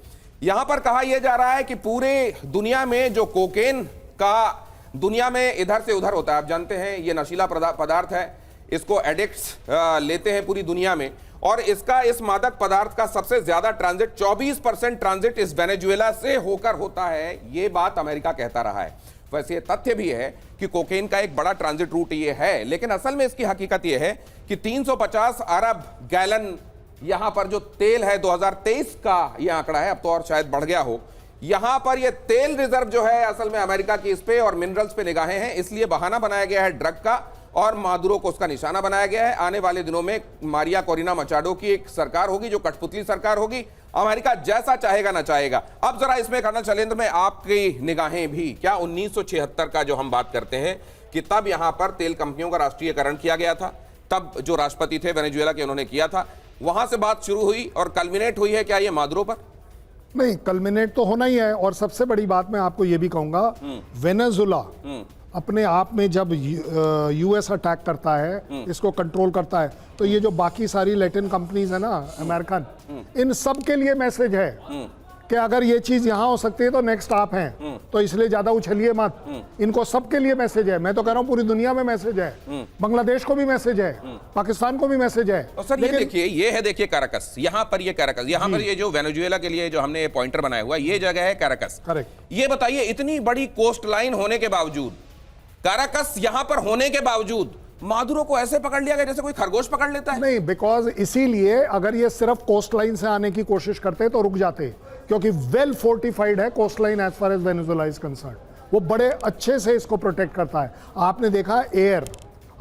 यहां पर कहा यह जा रहा है कि पूरे दुनिया में जो कोकेन का दुनिया में इधर से उधर होता है, आप जानते हैं ये नशीला पदार्थ है, इसको एडिक्ट्स लेते हैं पूरी दुनिया में, और इस मादक पदार्थ का सबसे ज्यादा ट्रांजिट 24% ट्रांजिट इस वेनेजुएला से होकर होता है। ये बात अमेरिका कहता रहा है। वैसे तथ्य भी है कि कोकेन का एक बड़ा ट्रांजिट रूट ये है, लेकिन असल में इसकी हकीकत ये है कि 350 अरब गैलन यहां पर जो तेल है, 2023 का यह आंकड़ा है, अब तो और शायद बढ़ गया हो, यहां पर यह तेल रिजर्व जो है असल में अमेरिका की इस पे और मिनरल्स पे निगाहें हैं, इसलिए बहाना बनाया गया है ड्रग का और मादुरो को उसका निशाना बनाया गया है। आने वाले दिनों में मारिया कोरिना मचाडो की एक सरकार होगी जो कठपुतली सरकार होगी, अमेरिका जैसा चाहेगा ना चाहेगा। अब जरा इसमें कर्नल शैलेंद्र में आपकी निगाहें भी, क्या 1976 का जो हम बात करते हैं कि तब यहां पर तेल कंपनियों का राष्ट्रीयकरण किया गया था, तब जो राष्ट्रपति थे वेनेजुएला के उन्होंने किया था, वहां से बात शुरू हुई और कल्मिनेट हुई है क्या ये मादुरो पर? नहीं, कल्मिनेट तो होना ही है। और सबसे बड़ी बात मैं आपको ये भी कहूंगा, वेनेजुएला अपने आप में जब यूएस अटैक करता है, इसको कंट्रोल करता है, तो ये जो बाकी सारी लैटिन कंपनीज है ना अमेरिकन, इन सब के लिए मैसेज है कि अगर ये चीज यहां हो सकती है तो नेक्स्ट आप हैं, तो इसलिए ज्यादा उछलिए मत। इनको सबके लिए मैसेज है, मैं तो कह रहा हूं पूरी दुनिया में मैसेज है, बांग्लादेश को भी मैसेज है, पाकिस्तान को भी मैसेज है। और सर ये देखिए, ये है देखिए कैराकस, यहाँ पर ये कैराकस, यहाँ पर ये जो वेनेजुएला के लिए जो हमने पॉइंटर बनाया हुआ, ये जगह है कैराकस। करेक्ट। ये बताइए, इतनी बड़ी कोस्ट लाइन होने के बावजूद, कैराकस यहां पर होने के बावजूद मादुरो को ऐसे पकड़ लिया गया जैसे कोई खरगोश पकड़ लेता है। नहीं, बिकॉज इसीलिए अगर ये सिर्फ कोस्ट लाइन से आने की कोशिश करते तो रुक जाते, क्योंकि वेल फोर्टिफाइड है coast line as far as Venezuela is concern. वो बड़े अच्छे से इसको प्रोटेक्ट करता है। आपने देखा एयर,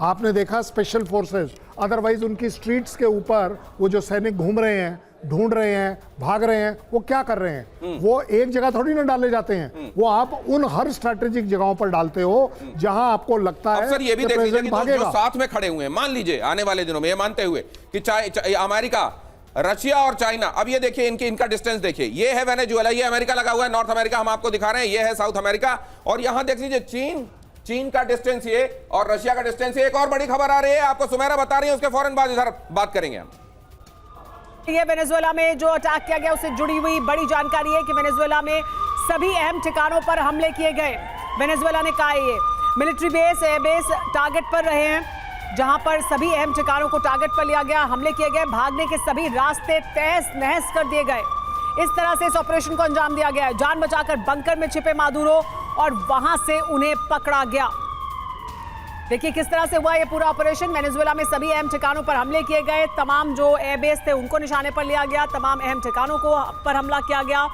आपने देखा स्पेशल फोर्सेस, अदरवाइज उनकी स्ट्रीट्स के ऊपर वो जो सैनिक घूम रहे हैं, ढूंढ रहे हैं, भाग रहे हैं, वो क्या कर रहे हैं? वो एक जगह थोड़ी ना डाले जाते हैं, वो आप उन हर स्ट्रैटेजिक जगहों पर डालते हो जहां आपको लगता है। सर ये भी देख लीजिए कि जो साथ में खड़े हुए हैं, मान लीजिए आने वाले दिनों में ये मानते हुए कि अमेरिका, रशिया और चाइना, अब ये देखिए इनका डिस्टेंस देखिए, ये है वेनेजुएला, ये अमेरिका लगा हुआ है, नॉर्थ अमेरिका हम आपको दिखा रहे हैं, ये है साउथ अमेरिका, और यहां देख लीजिए चीन का डिस्टेंस ये और रशिया का डिस्टेंस ये। एक और बड़ी खबर आ रही है, आपको सुमेरा बता रही है, उसके फौरन बाद इधर बात करेंगे हम। ये वेनेजुएला में जो अटैक किया गया उससे जुड़ी हुई बड़ी जानकारी है कि वेनेजुएला में सभी अहम ठिकानों पर हमले किए गए। वेनेजुएला ने कहा ये military base, air base target पर रहे हैं, जहां पर सभी अहम ठिकानों को टारगेट पर लिया गया, हमले किए गए, भागने के सभी रास्ते तहस नहस कर दिए गए। इस तरह से इस ऑपरेशन को अंजाम दिया गया है। जान बचाकर बंकर में छिपे मादुरो और वहां से उन्हें पकड़ा गया। देखिए किस तरह से हुआ ये पूरा ऑपरेशन। वेनेजुएला में सभी अहम ठिकानों पर हमले किए गए, तमाम जो एयरबेस थे उनको निशाने पर लिया गया, तमाम अहम ठिकानों को पर हमला किया गया।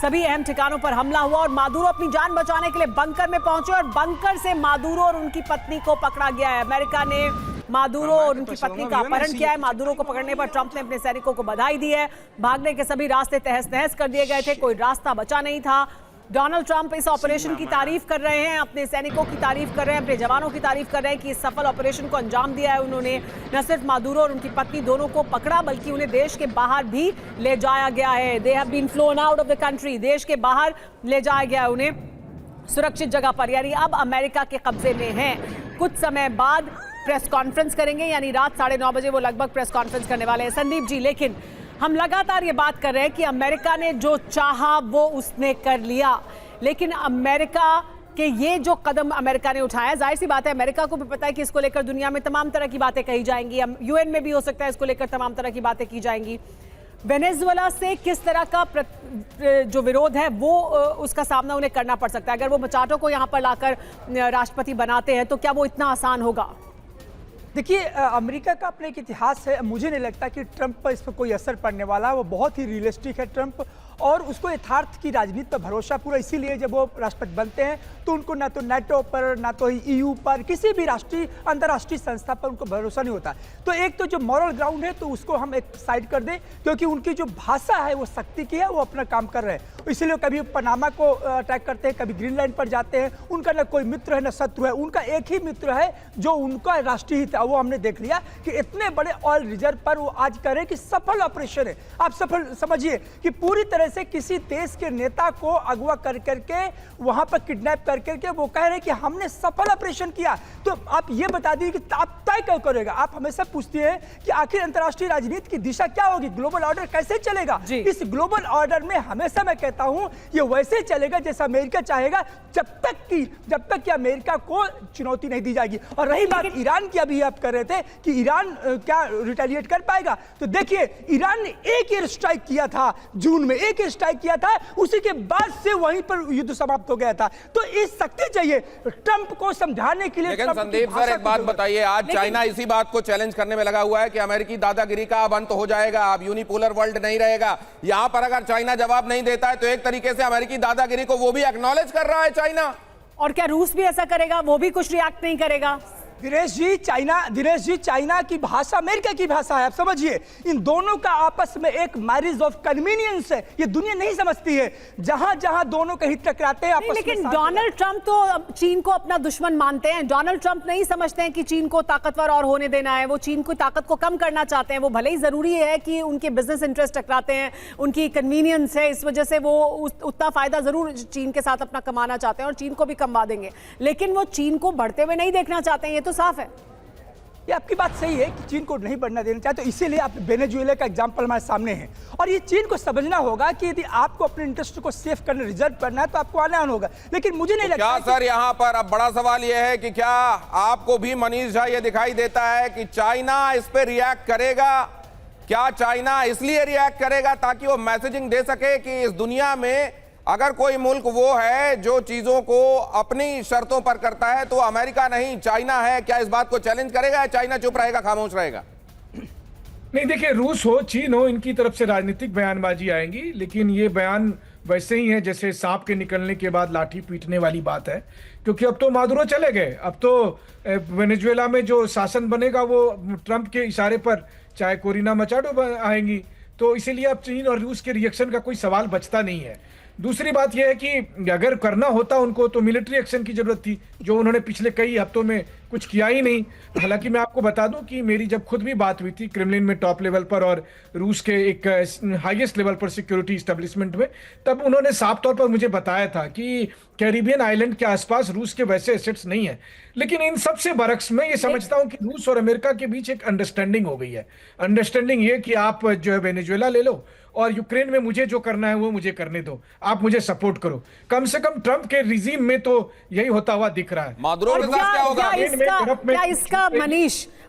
सभी अहम ठिकानों पर हमला हुआ और मादुरो अपनी जान बचाने के लिए बंकर में पहुंचे और बंकर से मादुरो और उनकी पत्नी को पकड़ा गया है। अमेरिका ने मादुरो और उनकी पत्नी का अपहरण किया है। मादुरो को पकड़ने पर ट्रंप ने अपने सैनिकों को बधाई दी है। भागने के सभी रास्ते तहस नहस कर दिए गए थे, कोई रास्ता बचा नहीं था। डोनाल्ड ट्रंप इस ऑपरेशन की तारीफ कर रहे हैं, अपने सैनिकों की तारीफ कर रहे हैं, अपने जवानों की तारीफ कर रहे हैं कि इस सफल ऑपरेशन को अंजाम दिया है। उन्होंने न सिर्फ मादुरो और उनकी पत्नी दोनों को पकड़ा बल्कि उन्हें देश के बाहर भी ले जाया गया है। They have been flown out of the country, देश के बाहर ले जाया गया है उन्हें सुरक्षित जगह पर, यानी अब अमेरिका के कब्जे में हैं। कुछ समय बाद प्रेस कॉन्फ्रेंस करेंगे, यानी रात 9:30 बजे वो लगभग प्रेस कॉन्फ्रेंस करने वाले हैं। संदीप जी, लेकिन हम लगातार ये बात कर रहे हैं कि अमेरिका ने जो चाहा वो उसने कर लिया, लेकिन अमेरिका के ये जो कदम अमेरिका ने उठाया, जाहिर सी बात है अमेरिका को भी पता है कि इसको लेकर दुनिया में तमाम तरह की बातें कही जाएंगी, यूएन में भी हो सकता है इसको लेकर तमाम तरह की बातें की जाएंगी। वेनेजुएला से किस तरह का जो विरोध है वो उसका सामना उन्हें करना पड़ सकता है? अगर वो मचाटो को यहाँ पर लाकर राष्ट्रपति बनाते हैं तो क्या वो इतना आसान होगा? देखिए, अमेरिका का अपना एक इतिहास है। मुझे नहीं लगता कि ट्रंप पर इस पर कोई असर पड़ने वाला है। वो बहुत ही रियलिस्टिक है ट्रंप, और उसको यथार्थ की राजनीति पर भरोसा पूरा, इसीलिए जब वो राष्ट्रपति बनते हैं तो उनको ना तो नाटो पर, ना तो ईयू पर, किसी भी राष्ट्रीय अंतर्राष्ट्रीय संस्था पर उनको भरोसा नहीं होता। तो एक तो जो मॉरल ग्राउंड है तो उसको हम एक साइड कर दें, क्योंकि उनकी जो भाषा है वो शक्ति की है, वो अपना काम कर रहे हैं। इसीलिए कभी पनामा को अटैक करते हैं, कभी ग्रीनलैंड पर जाते हैं। उनका ना कोई मित्र है ना शत्रु है, उनका एक ही मित्र है जो उनका राष्ट्रीय हित है। वो हमने देख लिया कि इतने बड़े ऑयल रिजर्व पर वो आज कह रहे हैं कि सफल ऑपरेशन है। आप सफल समझिए कि पूरी तरह से किसी देश के नेता को अगवा कर करके वहां पर किडनैप कर करके वो कह रहे हैं कि हमने सफल ऑपरेशन किया। तो आप ये बता दीजिए कि आप तय क्यों करेगा? आप हमेशा पूछते हैं कि आखिर अंतर्राष्ट्रीय राजनीति की दिशा क्या होगी, ग्लोबल ऑर्डर कैसे चलेगा? इस ग्लोबल ऑर्डर में हमेशा मैं कहता हूं ये वैसे चलेगा जैसा अमेरिका चाहेगा, जब तक कि अमेरिका को चुनौती नहीं दी जाएगी। और रही बात ईरान की, अभी आप कर रहे थे कि ईरान क्या रिटेलिएट कर पाएगा, तो देखिए ईरान ने एक एयर स्ट्राइक किया था जून में, एक एयर स्ट्राइक किया था, उसी के बाद से वहीं पर युद्ध समाप्त हो गया था। तो इस शक्ति चाहिए ट्रंप को समझाने के लिए। लेकिन संदीप सर, एक बात बताइए, आज चाइना इसी बात को चैलेंज करने में लगा हुआ है कि अमेरिकी दादागिरी का अब अंत हो जाएगा, अब यूनिपोलर वर्ल्ड नहीं रहेगा। यहां पर अगर चाइना जवाब नहीं देता है तो एक तरीके से अमेरिकी दादागिरी को वो भी एक्नॉलेज कर रहा है चाइना। और क्या रूस भी ऐसा करेगा? वो भी कुछ रिएक्ट नहीं करेगा? दिनेश जी, चाइना की भाषा अमेरिका की भाषा है। आप समझिए, इन दोनों का आपस में एक मैरिज ऑफ कन्वीनियंस है, ये दुनिया नहीं समझती है। जहां जहां दोनों के हित टकराते हैं आपस में। लेकिन डोनाल्ड ट्रंप तो चीन को अपना दुश्मन मानते हैं। डोनाल्ड ट्रंप नहीं समझते हैं कि चीन को ताकतवर और होने देना है, वो चीन की ताकत को कम करना चाहते हैं। वो भले ही जरूरी है कि उनके बिजनेस इंटरेस्ट टकराते हैं, उनकी कन्वीनियंस है, इस वजह से वो उतना फायदा जरूर चीन के साथ अपना कमाना चाहते हैं और चीन को भी कमवा देंगे, लेकिन वो चीन को बढ़ते हुए नहीं देखना चाहते हैं, ये तो साफ है। ये आपकी बात सही है कि चीन को नहीं बढ़ना देना चाहते, तो इसीलिए आप वेनेजुएला का एग्जांपल हमारे सामने है। और ये चीन को समझना होगा कि यदि आपको अपने इंटरेस्ट को सेफ करना, रिजर्व करना है तो आपको आना होगा। लेकिन मुझे नहीं लगता क्या सर, यहाँ पर अब बड़ा सवाल यह है कि क्या आपको भी मनीष झा ये दिखाई देता है कि चाइना इस पे रिएक्ट करेगा? क्या चाइना इसलिए रिएक्ट करेगा ताकि वो मैसेजिंग दे सके कि इस दुनिया में अगर कोई मुल्क वो है जो चीजों को अपनी शर्तों पर करता है तो अमेरिका नहीं चाइना है? क्या इस बात को चैलेंज करेगा या चाइना चुप रहेगा, खामोश रहेगा? नहीं, देखिए, रूस हो चीन हो, इनकी तरफ से राजनीतिक बयानबाजी आएंगी, लेकिन ये बयान वैसे ही है जैसे सांप के निकलने के बाद लाठी पीटने वाली बात है। क्योंकि अब तो मादुरो चले गए, अब तो वेनेजुएला में जो शासन बनेगा वो ट्रंप के इशारे पर, चाहे कोरिना मचाडो आएंगी, तो इसीलिए अब चीन और रूस के रिएक्शन का कोई सवाल बचता नहीं है। दूसरी बात यह है कि अगर करना होता उनको तो मिलिट्री एक्शन की जरूरत थी, जो उन्होंने पिछले कई हफ्तों में कुछ किया ही नहीं। हालांकि मैं आपको बता दूं कि मेरी जब खुद भी बात हुई थी क्रेमलिन में टॉप लेवल पर और रूस के एक हाईएस्ट लेवल पर सिक्योरिटी एस्टेब्लिशमेंट में, तब उन्होंने साफ तौर पर मुझे बताया था कि कैरिबियन आइलैंड के आसपास रूस के वैसे एसेट्स नहीं है। लेकिन इन सबसे बरक्स में ये समझता हूं कि रूस और अमेरिका के बीच एक अंडरस्टैंडिंग हो गई है। अंडरस्टैंडिंग ये कि आप जो है वेनेजुएला ले लो और यूक्रेन में मुझे जो करना है वो मुझे करने दो, आप मुझे सपोर्ट करो। कम से कम ट्रंप के रिजीम में तो यही होता हुआ दिख रहा है। मादुरो के साथ क्या होगा? क्या इसका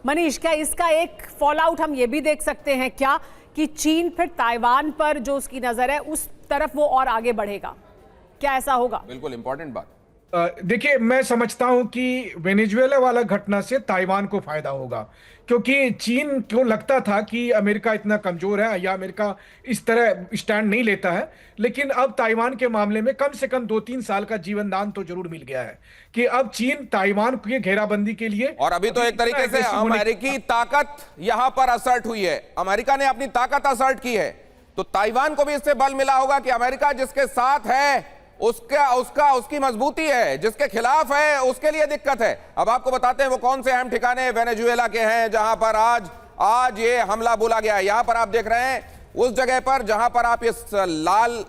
मनीष क्या इसका एक फॉल आउट हम ये भी देख सकते हैं क्या कि चीन फिर ताइवान पर जो उसकी नजर है उस तरफ वो और आगे बढ़ेगा? क्या ऐसा होगा? बिल्कुल इंपॉर्टेंट बात। देखिए, मैं समझता हूं कि वेनेजुएला वाला घटना से ताइवान को फायदा होगा, क्योंकि चीन को लगता था कि अमेरिका इतना कमजोर है या अमेरिका इस तरह स्टैंड नहीं लेता है। लेकिन अब ताइवान के मामले में कम से कम 2-3 साल का जीवन दान तो जरूर मिल गया है कि अब चीन ताइवान की घेराबंदी के लिए, और अभी तो एक तरीके से अमेरिकी ताकत यहां पर असर्ट हुई है, अमेरिका ने अपनी ताकत असर्ट की है, तो ताइवान को भी इससे बल मिला होगा कि अमेरिका जिसके साथ है उसकी मजबूती है, जिसके खिलाफ है उसके लिए दिक्कत है। अब आपको बताते हैं वो कौन से अहम ठिकाने वेनेजुएला के हैं जहां पर आज ये हमला बोला गया है। यहां पर आप देख रहे हैं उस जगह पर जहां पर आप इस लाल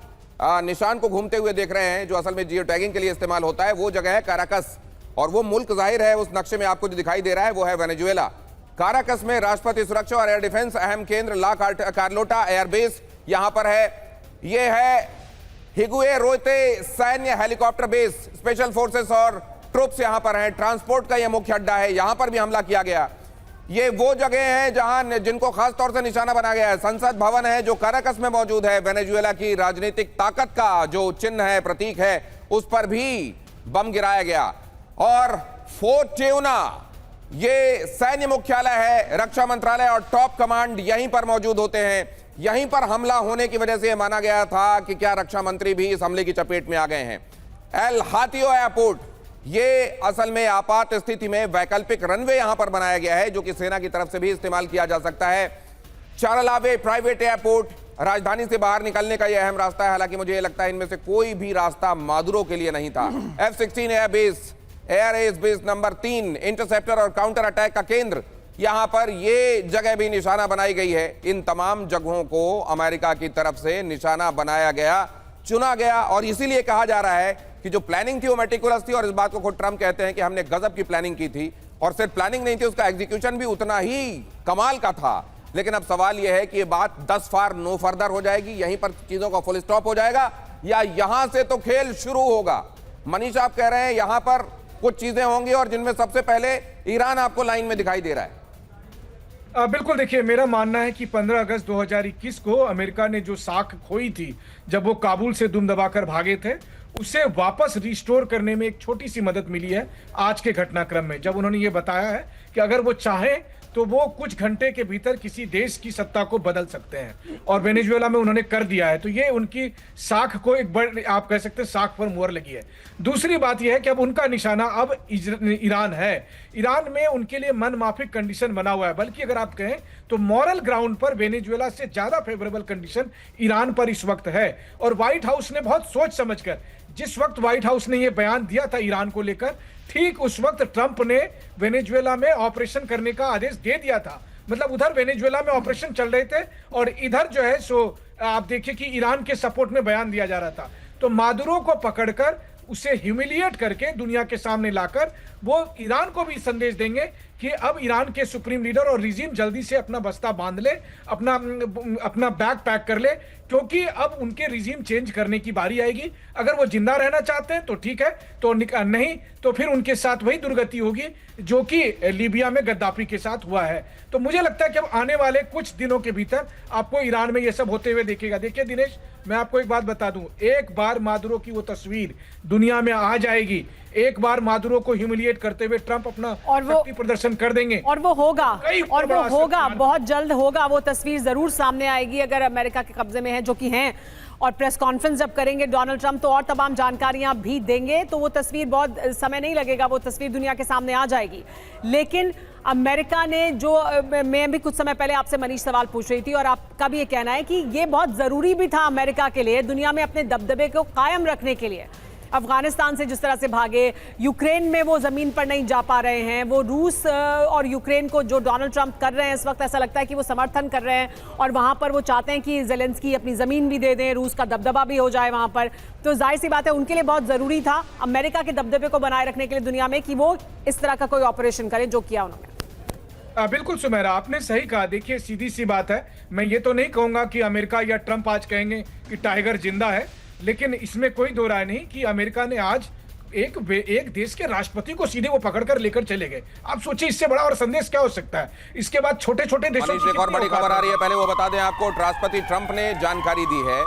निशान को घूमते हुए देख रहे हैं, जो असल में जियो टैगिंग के लिए इस्तेमाल होता है, वो जगह है काराकस, और वो मुल्क जाहिर है उस नक्शे में आपको जो दिखाई दे रहा है वो है वेनेजुएला। काराकस में राष्ट्रपति सुरक्षा और एयर डिफेंस अहम केंद्र ला कार्लोटा एयरबेस यहां पर है। ये है हिगुए रोते सैन्य हेलीकॉप्टर बेस, स्पेशल फोर्सेस और ट्रूप्स यहां पर हैं। ट्रांसपोर्ट का यह मुख्य अड्डा है, यहां पर भी हमला किया गया। ये वो जगह है जहां जिनको खास तौर से निशाना बना गया है। संसद भवन है जो काराकस में मौजूद है, वेनेजुएला की राजनीतिक ताकत का जो चिन्ह है, प्रतीक है, उस पर भी बम गिराया गया। और फोर्ट टेउना ये सैन्य मुख्यालय है, रक्षा मंत्रालय और टॉप कमांड यहीं पर मौजूद होते हैं। यहीं पर हमला होने की वजह से यह माना गया था कि क्या रक्षा मंत्री भी इस हमले की चपेट में आ गए हैं। एल हाथियो एयरपोर्ट, ये असल में आपात स्थिति में वैकल्पिक रनवे यहां पर बनाया गया है जो कि सेना की तरफ से भी इस्तेमाल किया जा सकता है। चारलावे प्राइवेट एयरपोर्ट, राजधानी से बाहर निकलने का यह अहम रास्ता है, हालांकि मुझे लगता है इनमें से कोई भी रास्ता मादुरो के लिए नहीं था। F-16 airbase, air S base number 3, interceptor और काउंटर अटैक का केंद्र, यहां पर यह जगह भी निशाना बनाई गई है। इन तमाम जगहों को अमेरिका की तरफ से निशाना बनाया गया, चुना गया, और इसीलिए कहा जा रहा है कि जो प्लानिंग थी वो मेटिकुलस थी, और इस बात को खुद ट्रंप कहते हैं कि हमने गजब की प्लानिंग की थी, और सिर्फ प्लानिंग नहीं थी, उसका एग्जीक्यूशन भी उतना ही कमाल का था। लेकिन अब सवाल यह है कि ये बात 10 फार नो फर्दर हो जाएगी, यहीं पर चीजों का फुल स्टॉप हो जाएगा, या यहां से तो खेल शुरू होगा। मनीष आप कह रहे हैं यहां पर कुछ चीजें होंगी, और जिनमें सबसे पहले ईरान आपको लाइन में दिखाई दे रहा है। बिल्कुल, देखिए, मेरा मानना है कि 15 अगस्त 2021 को अमेरिका ने जो साख खोई थी जब वो काबुल से दुम दबाकर भागे थे, उसे वापस रिस्टोर करने में एक छोटी सी मदद मिली है आज के घटनाक्रम में, जब उन्होंने ये बताया है कि अगर वो चाहें तो वो कुछ घंटे के भीतर किसी देश की सत्ता को बदल सकते हैं, और वेनेजुएला में उन्होंने कर दिया है। तो ये उनकी साख को एक बड़, आप कह सकते हैं, साख पर मुहर लगी है। दूसरी बात यह है कि अब उनका निशाना अब ईरान है। ईरान में उनके लिए मनमाफिक कंडीशन बना हुआ है, बल्कि अगर आप कहें तो मॉरल ग्राउंड पर वेनेजुएला से ज्यादा फेवरेबल कंडीशन ईरान पर इस वक्त है। और व्हाइट हाउस ने बहुत सोच समझकर, जिस वक्त व्हाइट हाउस ने यह बयान दिया था ईरान को लेकर, ठीक उस वक्त ट्रंप ने वेनेजुएला में ऑपरेशन करने का आदेश दे दिया था। मतलब उधर वेनेजुएला में ऑपरेशन चल रहे थे और इधर जो है सो आप देखिए कि ईरान के सपोर्ट में बयान दिया जा रहा था। तो मादुरो को पकड़कर उसे ह्यूमिलिएट करके दुनिया के सामने लाकर वो ईरान को भी संदेश देंगे कि अब ईरान के सुप्रीम लीडर और रिजीम जल्दी से अपना बस्ता बांध ले, अपना बैग पैक कर ले, क्योंकि अब उनके रिजीम चेंज करने की बारी आएगी। अगर वो जिंदा रहना चाहते हैं तो ठीक है, तो नहीं तो फिर उनके साथ वही दुर्गति होगी जो कि लीबिया में गद्दाफी के साथ हुआ है। तो मुझे लगता है कि अब आने वाले कुछ दिनों के भीतर आपको ईरान में ये सब होते हुए देखेगा। देखिए दिनेश, मैं आपको एक बात बता दूं, एक बार मादुरो की वो तस्वीर दुनिया में आ जाएगी, एक बार मादुरो को ह्यूमिलिएट करते हुए ट्रंप अपना शक्ति प्रदर्शन कर देंगे, और वो होगा बहुत जल्द होगा। वो तस्वीर जरूर सामने आएगी अगर अमेरिका के कब्जे में है, जो कि हैं। और प्रेस कॉन्फ्रेंस जब करेंगे डोनाल्ड ट्रंप तो और तमाम जानकारियां भी देंगे, तो वो तस्वीर बहुत समय नहीं लगेगा, वो तस्वीर दुनिया के सामने आ जाएगी। लेकिन अमेरिका ने जो, मैं भी कुछ समय पहले आपसे मनीष सवाल पूछ रही थी और आपका भी ये कहना है कि ये बहुत जरूरी भी था अमेरिका के लिए दुनिया में अपने दबदबे को कायम रखने के लिए। अफगानिस्तान से जिस तरह से भागे, यूक्रेन में वो जमीन पर नहीं जा पा रहे हैं, वो रूस और यूक्रेन को जो डोनाल्ड ट्रंप कर रहे हैं इस वक्त, ऐसा लगता है कि वो समर्थन कर रहे हैं, और वहां पर वो चाहते हैं कि ज़ेलेंस्की अपनी जमीन भी दे दें, रूस का दबदबा भी हो जाए वहां पर। तो जाहिर सी बात है उनके लिए बहुत जरूरी था अमेरिका के दबदबे को बनाए रखने के लिए दुनिया में कि वो इस तरह का कोई ऑपरेशन करें, जो किया उन्होंने। बिल्कुल सुमेरा, आपने सही कहा। देखिए, सीधी सी बात है, मैं ये तो नहीं कहूंगा कि अमेरिका या ट्रंप आज कहेंगे कि टाइगर जिंदा है, लेकिन इसमें कोई दो राय नहीं कि अमेरिका ने आज एक देश के राष्ट्रपति को सीधे वो पकड़कर लेकर चले गए। आप सोचिए इससे बड़ा और संदेश क्या हो सकता है। इसके बाद छोटे छोटे देशों की एक और बड़ी खबर आ रही है, पहले वो बता दें आपको, राष्ट्रपति ट्रंप ने जानकारी दी है।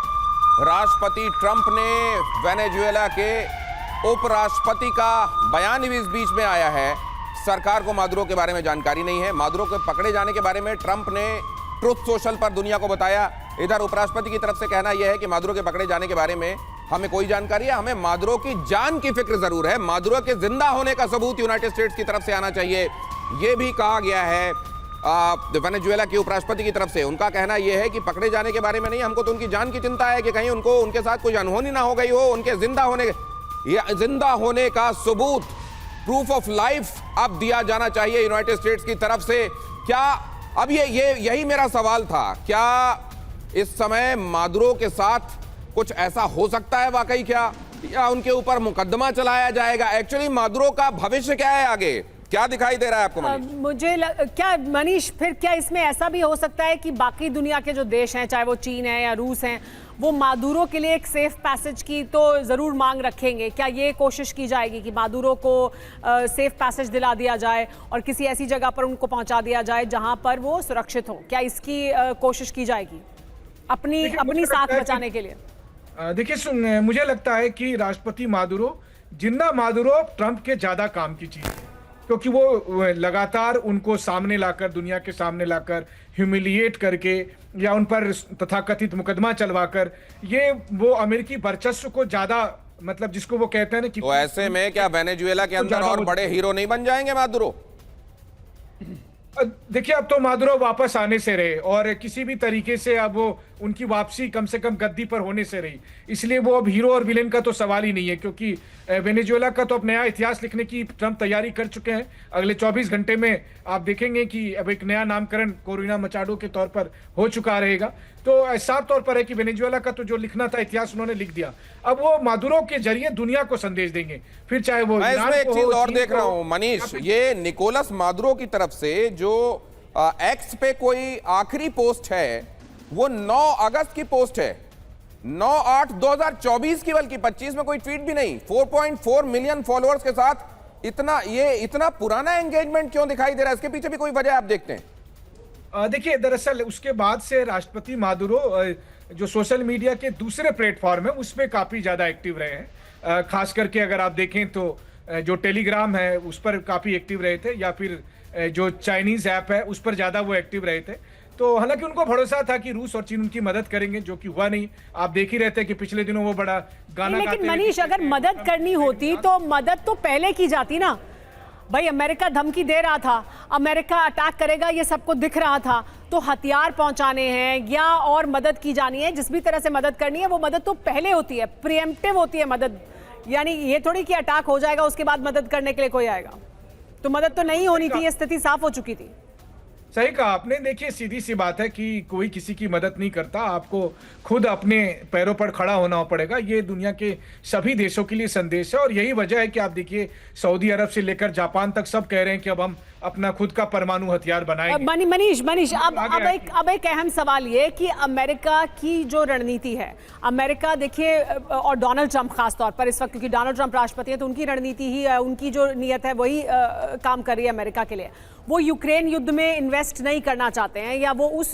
राष्ट्रपति ट्रंप ने वेनेजुएला के उपराष्ट्रपति का बयान भी इस बीच में आया है। सरकार को मादुरो के बारे में जानकारी नहीं है। मादुरो के पकड़े जाने के बारे में ट्रंप ने ट्रुथ सोशल पर दुनिया को बताया। इधर उपराष्ट्रपति की तरफ से कहना यह है कि मादुरो के पकड़े जाने के बारे में हमें कोई जानकारी है, हमें मादुरो की जान की फिक्र जरूर है। मादुरो के जिंदा होने का सबूत यूनाइटेड स्टेट्स की तरफ से आना चाहिए, यह भी कहा गया है वेनेजुएला के उपराष्ट्रपति की तरफ से। उनका कहना यह है कि पकड़े जाने के बारे में नहीं, हमको तो उनकी जान की चिंता है कि कहीं उनको उनके साथ कोई अनहोनी ना हो गई हो। उनके जिंदा होने का सबूत, प्रूफ ऑफ लाइफ अब दिया जाना चाहिए यूनाइटेड स्टेट्स की तरफ से। क्या अब यही मेरा सवाल था, क्या इस समय मादुरो के साथ कुछ ऐसा हो सकता है वाकई क्या, या उनके ऊपर मुकदमा चलाया जाएगा? एक्चुअली मादुरो का भविष्य क्या है आगे, क्या दिखाई दे रहा है आपको मनीष? क्या मनीष, फिर क्या इसमें ऐसा भी हो सकता है कि बाकी दुनिया के जो देश हैं, चाहे वो चीन है या रूस हैं, वो मादुरो के लिए एक सेफ पैसेज की तो जरूर मांग रखेंगे? क्या ये कोशिश की जाएगी कि मादुरो को सेफ पैसेज दिला दिया जाए और किसी ऐसी जगह पर उनको पहुंचा दिया जाए जहां पर वो सुरक्षित हो? क्या इसकी कोशिश की जाएगी अपनी साख बचाने के लिए? देखिए, मुझे लगता है कि राष्ट्रपति मादुरो, जिंदा मादुरो ट्रंप के ज्यादा काम की चीज है, क्योंकि वो लगातार उनको सामने लाकर, दुनिया के सामने लाकर ह्यूमिलिएट करके या उन पर तथाकथित मुकदमा चलवाकर वो अमेरिकी वर्चस्व को ज्यादा, मतलब जिसको वो कहते हैं ना कि, तो ऐसे में क्या वेनेजुएला के अंदर और बड़े हीरो नहीं बन जाएंगे मादुरो? देखिए, अब तो मादुरो वापस आने से रहे और किसी भी तरीके से अब वो उनकी वापसी कम से कम गद्दी पर होने से रही, इसलिए वो अब हीरो और विलेन का तो सवाल ही नहीं है, क्योंकि वेनेजुएला का तो अब नया इतिहास लिखने की ट्रंप तैयारी कर चुके हैं। अगले 24 घंटे में आप देखेंगे कि अब एक नया नामकरण कोरिना मचाडो के तौर पर हो चुका रहेगा। तो साफ तौर पर है कि वेनेजुएला का तो जो लिखना था इतिहास उन्होंने लिख दिया। अब वो मादुरो के जरिए दुनिया को संदेश देंगे, फिर चाहे वो मैं इसमें एक चीज और देख रहा हूं मनीष, ये निकोलस मादुरो की तरफ से जो एक्स पे कोई आखिरी पोस्ट है वो 9 अगस्त की पोस्ट है, 9/8/2024 की, बल्कि 25 में कोई ट्वीट भी नहीं। 4.4 मिलियन फॉलोअर्स के साथ इतना पुराना एंगेजमेंट क्यों दिखाई दे रहा है? इसके पीछे भी कोई वजह आप देखते हैं? देखिए, दरअसल उसके बाद से राष्ट्रपति मादुरो जो सोशल मीडिया के दूसरे प्लेटफॉर्म है उसमें काफी ज्यादा एक्टिव रहे हैं। खास करके अगर आप देखें तो जो टेलीग्राम है उस पर काफी एक्टिव रहे थे, या फिर जो चाइनीज ऐप है उस पर ज्यादा वो एक्टिव रहे थे। तो हालांकि उनको भरोसा था कि रूस और चीन उनकी मदद करेंगे, जो कि हुआ नहीं। आप देख ही रहे थे कि पिछले दिनों वो बड़ा गाना गाते। लेकिन मनीष, अगर मदद करनी होती तो मदद तो पहले की जाती ना भाई। अमेरिका धमकी दे रहा था, अमेरिका अटैक करेगा, ये सबको दिख रहा था, तो हथियार पहुंचाने हैं या और मदद की जानी है, जिस भी तरह से मदद करनी है वो मदद तो पहले होती है, प्रीएम्प्टिव होती है मदद। यानी ये थोड़ी कि अटैक हो जाएगा उसके बाद मदद करने के लिए कोई आएगा। तो मदद तो नहीं होनी थी, ये स्थिति साफ हो चुकी थी। सही कहा आपने। देखिए, सीधी सी बात है कि कोई किसी की मदद नहीं करता, आपको खुद अपने पैरों पर खड़ा होना पड़ेगा। ये दुनिया के सभी देशों के लिए संदेश है, और यही वजह है कि आप देखिए सऊदी अरब से लेकर जापान तक सब कह रहे हैं कि अब हम अपना खुद का परमाणु हथियार बनाएंगे। मनीष, अब एक अहम सवाल ये कि अमेरिका की जो रणनीति है, अमेरिका देखिए, और डोनाल्ड ट्रंप खास तौर पर इस वक्त, क्योंकि डोनाल्ड ट्रंप राष्ट्रपति है तो उनकी रणनीति ही, उनकी जो नीयत है वही काम कर रही है अमेरिका के लिए। वो यूक्रेन युद्ध में इन्वेस्ट नहीं करना चाहते हैं, या वो उस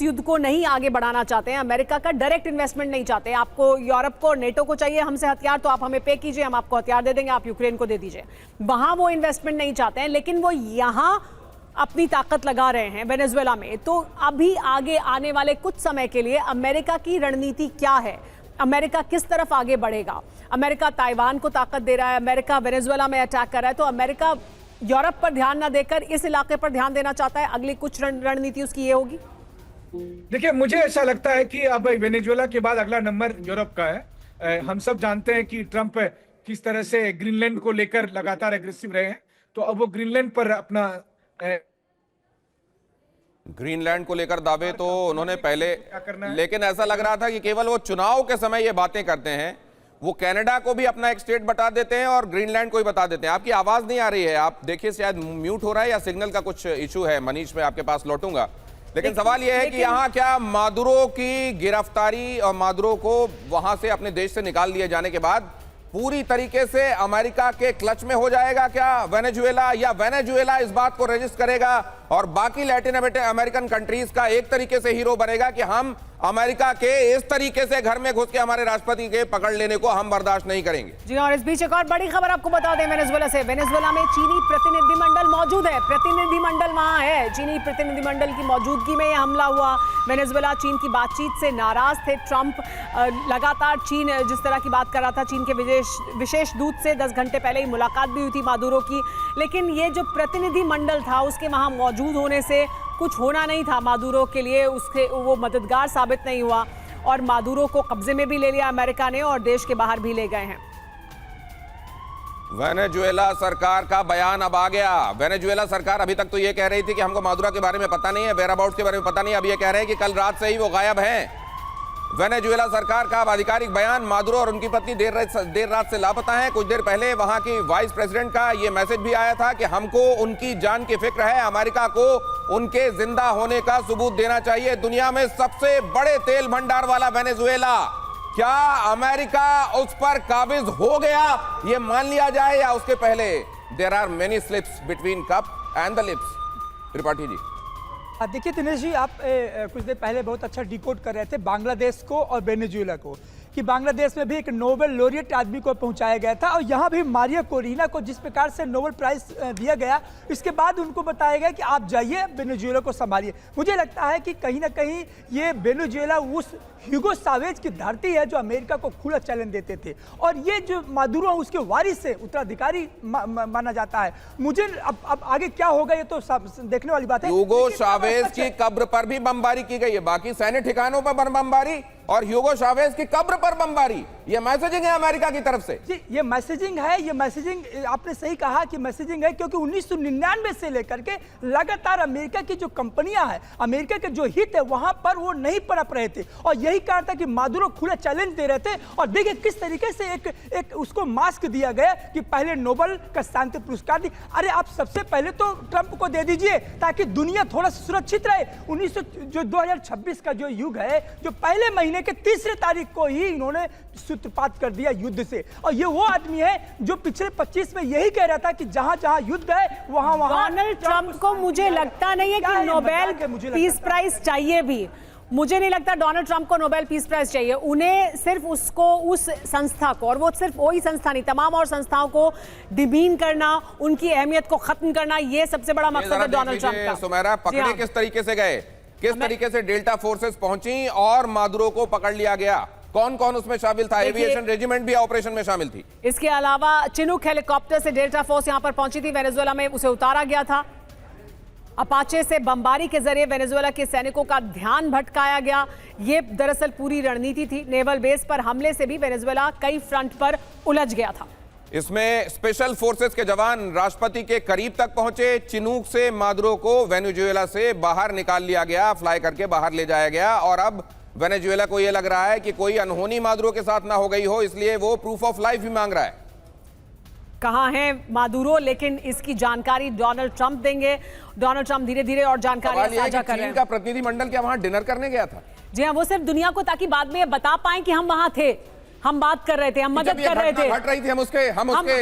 युद्ध को नहीं आगे बढ़ाना चाहते हैं। अमेरिका का डायरेक्ट इन्वेस्टमेंट नहीं चाहते। आपको यूरोप को, नेटो को चाहिए हमसे हथियार, तो आप हमें पे कीजिए, हम आपको हथियार दे देंगे, आप यूक्रेन को दे दीजिए। वहां वो इन्वेस्टमेंट नहीं चाहते हैं, लेकिन वो यहां अपनी ताकत लगा रहे हैं वेनेजुएला में। तो अभी आगे आने वाले कुछ समय के लिए अमेरिका की रणनीति क्या है? अमेरिका किस तरफ आगे बढ़ेगा? अमेरिका ताइवान को ताकत दे रहा है, अमेरिका वेनेजुएला में अटैक कर रहा है, तो अमेरिका यूरोप पर ध्यान ना देकर इस इलाके पर ध्यान देना चाहता है। अगली कुछ रणनीति उसकी ये होगी। देखिए, मुझे ऐसा लगता है कि अब वेनेजुएला के बाद अगला नंबर यूरोप का है। हम सब जानते हैं कि ट्रंप किस तरह से ग्रीनलैंड को लेकर लगातार एग्रेसिव रहे हैं, तो अब वो ग्रीनलैंड पर अपना ग्रीनलैंड को लेकर दावे तो उन्होंने पहले, लेकिन ऐसा लग रहा था कि केवल वो चुनाव के समय ये बातें करते हैं। वो कनाडा को भी अपना एक स्टेट बता देते हैं और ग्रीनलैंड को ही बता देते हैं। आपकी आवाज नहीं आ रही है, आप देखिए शायद म्यूट हो रहा है या सिग्नल का कुछ इशू है। मनीष, मैं आपके पास लौटूंगा, लेकिन सवाल यह है कि यहाँ क्या मादुरो की गिरफ्तारी और मादुरो को वहां से अपने देश से निकाल दिए जाने के बाद पूरी तरीके से अमेरिका के क्लच में हो जाएगा क्या वेनेजुएला, या वेनेजुएला इस बात को रजिस्ट करेगा और बाकी लैटिन अमेरिकन कंट्रीज का एक तरीके से हीरो बनेगा कि हम अमेरिका के इस तरीके से घर में घुस के हमारे राष्ट्रपति के पकड़ लेने को हम बर्दाश्त नहीं करेंगे। जी और इस बीच एक और बड़ी खबर आपको बता दें वेनेजुएला से। वेनेजुएला में चीनी प्रतिनिधिमंडल मौजूद है, प्रतिनिधिमंडल वहां है। चीनी प्रतिनिधिमंडल की मौजूदगी में यह हमला हुआ। वेनेजुएला चीन की बातचीत से नाराज थे। ट्रंप लगातार चीन जिस तरह की बात कर रहा था, चीन के विशेष दूत से 10 घंटे पहले ही मुलाकात भी हुई थी मादुरो की, लेकिन ये जो प्रतिनिधिमंडल था उसके वहां मौजूद होने से कुछ होना नहीं था मादुरो के लिए, उसके वो मददगार साबित नहीं हुआ और मादुरो को कब्जे में भी ले लिया अमेरिका ने और देश के बाहर भी ले गए हैं। वेनेजुएला सरकार का बयान अब आ गया। वेनेजुएला सरकार अभी तक तो ये कह रही थी कि हमको मादुरो के बारे में पता नहीं है, वेराबाउट्स के बारे में पता नहीं है। अब ये कह रहे हैं कि कल रात से ही वो गायब हैं। वेनेजुएला सरकार का अब आधिकारिक बयान, मादुरो और उनकी पत्नी देर रात से लापता हैं। कुछ देर पहले वहां की वाइस प्रेसिडेंट का ये मैसेज भी आया था कि हमको उनकी जान की फिक्र है, अमेरिका को उनके जिंदा होने का सबूत देना चाहिए। दुनिया में सबसे बड़े तेल भंडार वाला वेनेजुएला, क्या अमेरिका उस पर काबिज हो गया ये मान लिया जाए या उसके पहले there are many slips between cup and the lips? Tripathi ji देखिए दिनेश जी, आप कुछ देर पहले बहुत अच्छा डिकोड कर रहे थे बांग्लादेश को और वेनेजुएला को, कि बांग्लादेश में भी एक नोबेल लॉरिएट आदमी को पहुंचाया गया था और यहाँ भी मारिया कोरिना को जिस प्रकार से नोबेल प्राइज दिया गया, इसके बाद उनको बताया गया कि आप जाइए वेनेजुएला को संभालिए। मुझे लगता है कि कहीं ना कहीं ये वेनेजुएला उस ह्यूगो सावेज की धरती है जो अमेरिका को खुला चैलेंज देते थे और ये जो मादुरो उसके वारिस से उत्तराधिकारी माना जाता है। मुझे अब आगे क्या होगा ये तो देखने वाली बात है। ह्यूगो चावेज की कब्र पर भी बमबारी की गई है, बाकी सैन्य ठिकानों पर बमबारी और ह्यूगो चावेज की कब्र पर बमबारी, ये मैसेजिंग है अमेरिका की तरफ से। जी ये मैसेजिंग है, ये मैसेजिंग आपने सही कहा कि मैसेजिंग है, क्योंकि 1999 से लेकर के लगातार अमेरिका की जो कंपनियां हैं, अमेरिका के जो हित है वहां पर वो नहीं पनप रहे थे और यही कारण था कि मादुरो खुला चैलेंज दे रहे थे। और देखिए किस तरीके से एक उसको मास्क दिया गया कि पहले नोबेल का शांति पुरस्कार दी। अरे आप सबसे पहले तो ट्रंप को दे दीजिए ताकि दुनिया थोड़ा सुरक्षित रहे। 2026 का जो युग है, जो पहले महीने के 3 तारीख को ही इन्होंने सूत्रपात कर दिया युद्ध से, और ये वो आदमी है जो पिछले 25 में यही कह रहा था कि जहां जहां युद्ध है वहां डोनाल्ड ट्रंप को मुझे लगता नहीं है कि नोबेल पीस प्राइज चाहिए भी। मुझे नहीं लगता डोनाल्ड ट्रंप को नोबेल पीस प्राइज चाहिए। उन्हें सिर्फ उसको उस संस्था को, और वो सिर्फ वही संस्था नहीं, तमाम और संस्थाओं को डिमीन करना, उनकी अहमियत को खत्म करना, ये सबसे बड़ा मकसद है डोनाल्ड ट्रंप का। सुमेरा, पकड़े किस तरीके से गए, किस तरीके से डेल्टा फोर्सेस पहुंची और मादुरो को पकड़ लिया गया, कौन कौन उसमें शामिल था? एविएशन रेजिमेंट भी ऑपरेशन में शामिल थी। इसके अलावा चिनूक हेलीकॉप्टर से डेल्टा फोर्स यहां पर पहुंची थी। वेनेजुएला में उसे उतारा गया था। अपाचे से बमबारी के जरिए वेनेजुएला के सैनिकों का ध्यान भटकाया गया। ये दरअसल पूरी रणनीति थी। नेवल बेस पर हमले से भी वेनेजुएला कई फ्रंट पर उलझ गया था। इसमें स्पेशल फोर्सेस के जवान राष्ट्रपति के करीब तक पहुंचे। चिनूक से मादुरो को वेनेजुएला से बाहर निकाल लिया गया, फ्लाई करके बाहर ले जाया गया और अब वेनेजुएला को यह लग रहा है कि कोई अनहोनी मादुरो के साथ ना हो गई हो, इसलिए वो प्रूफ ऑफ लाइफ भी मांग रहा है। कहां है मादुरो, लेकिन इसकी जानकारी डोनाल्ड ट्रंप देंगे। डोनाल्ड ट्रंप धीरे धीरे और जानकारी साझा कर रहे हैं। चीन का प्रतिनिधिमंडल क्या वहां डिनर करने गया था? जी हाँ, वो सिर्फ दुनिया को ताकि बाद में ये बता पाएं कि हम वहां थे, हम बात कर रहे थे, हम मदद कर रहे थे, घट रही थी, हम उसके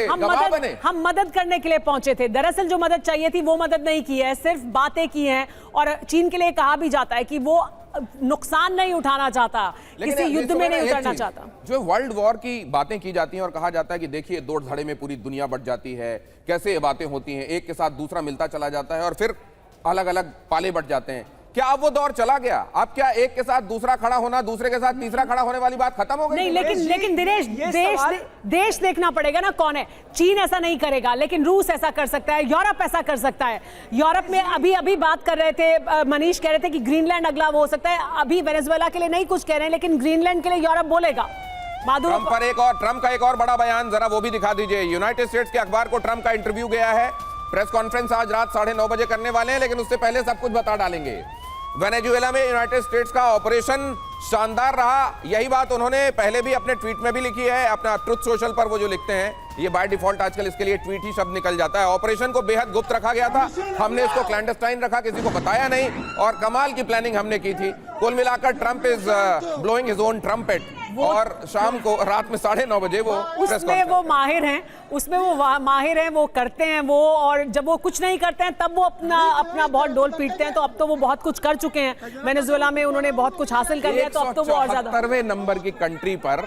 गवाह बने। हम मदद करने के लिए पहुंचे थे। दरअसल जो मदद चाहिए थी वो मदद नहीं की है, सिर्फ बातें की हैं। और चीन के लिए कहा भी जाता है कि वो नुकसान नहीं उठाना चाहता, किसी युद्ध में नहीं उतरना चाहता। जो वर्ल्ड वॉर की बातें की जाती हैं और कहा जाता है कि देखिए दौड़ धड़े में पूरी दुनिया बढ़ जाती है, कैसे ये बातें होती हैं, एक के साथ दूसरा मिलता चला जाता है और फिर अलग अलग पाले बढ़ जाते हैं। क्या अब वो दौर चला गया? अब क्या एक के साथ दूसरा खड़ा होना, दूसरे के साथ तीसरा खड़ा होने वाली बात खत्म हो गई? नहीं, लेकिन दिनेश, देश देखना पड़ेगा ना कौन है। चीन ऐसा नहीं करेगा, लेकिन रूस ऐसा कर सकता है, यूरोप ऐसा कर सकता है। यूरोप में अभी बात कर रहे थे, मनीष कह रहे थे कि ग्रीनलैंड अगला वो हो सकता है। अभी वेनेजुएला के लिए नहीं कुछ कह रहे हैं, लेकिन ग्रीनलैंड के लिए यूरोप बोलेगा। ट्रंप का एक और बड़ा बयान, जरा वो भी दिखा दीजिए। यूनाइटेड स्टेट्स के अखबार को ट्रंप का इंटरव्यू गया है। प्रेस कॉन्फ्रेंस आज रात 9:30 बजे करने वाले हैं, लेकिन उससे पहले सब कुछ बता डालेंगे। वेनेजुएला में यूनाइटेड स्टेट्स का ऑपरेशन शानदार रहा, यही बात उन्होंने पहले भी अपने ट्वीट में भी लिखी है। अपना ट्रुथ सोशल पर वो जो लिखते हैं, ये बाय डिफॉल्ट आजकल इसके लिए ट्वीट ही शब्द निकल जाता है। ऑपरेशन को बेहद गुप्त रखा गया था, हमने इसको क्लैंडस्टाइन रखा, किसी को बताया नहीं और कमाल की प्लानिंग हमने की थी। कुल मिलाकर Trump is blowing his own trumpet. और शाम को रात में 9:30 बजे वो प्रेस उसमें वो माहिर हैं, उसमें वो माहिर हैं, वो करते हैं वो, और जब वो कुछ नहीं करते हैं तब वो अपना बहुत डोल पीटते हैं। तो अब तो वो बहुत कुछ कर चुके हैं, वेनेजुएला में उन्होंने बहुत कुछ हासिल कर लिया, तो अब तो वो और ज्यादा 174वें नंबर की कंट्री पर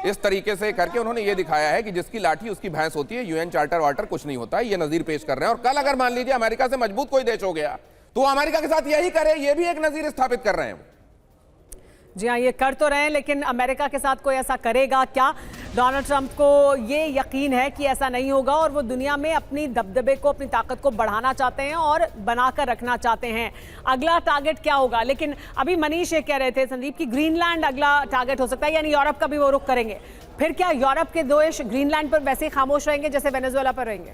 इस तरीके से करके उन्होंने ये दिखाया है कि जिसकी लाठी उसकी भैंस होती है, यूएन चार्टर वार्टर कुछ नहीं होता है, ये नजीर पेश कर रहे हैं। और कल अगर मान लीजिए अमेरिका से मजबूत कोई देश हो गया तो अमेरिका के साथ यही करे, ये भी एक नजीर स्थापित कर रहे हैं। जी हाँ, ये कर तो रहे हैं, लेकिन अमेरिका के साथ कोई ऐसा करेगा क्या? डोनाल्ड ट्रंप को ये यकीन है कि ऐसा नहीं होगा, और वो दुनिया में अपनी दबदबे को, अपनी ताकत को बढ़ाना चाहते हैं और बनाकर रखना चाहते हैं। अगला टारगेट क्या होगा? लेकिन अभी मनीष ये कह रहे थे संदीप की ग्रीनलैंड अगला टारगेट हो सकता है, यानी यूरोप का भी वो रुख करेंगे। फिर क्या यूरोप के देश ग्रीनलैंड पर वैसे ही खामोश रहेंगे जैसे वेनेजुएला पर रहेंगे?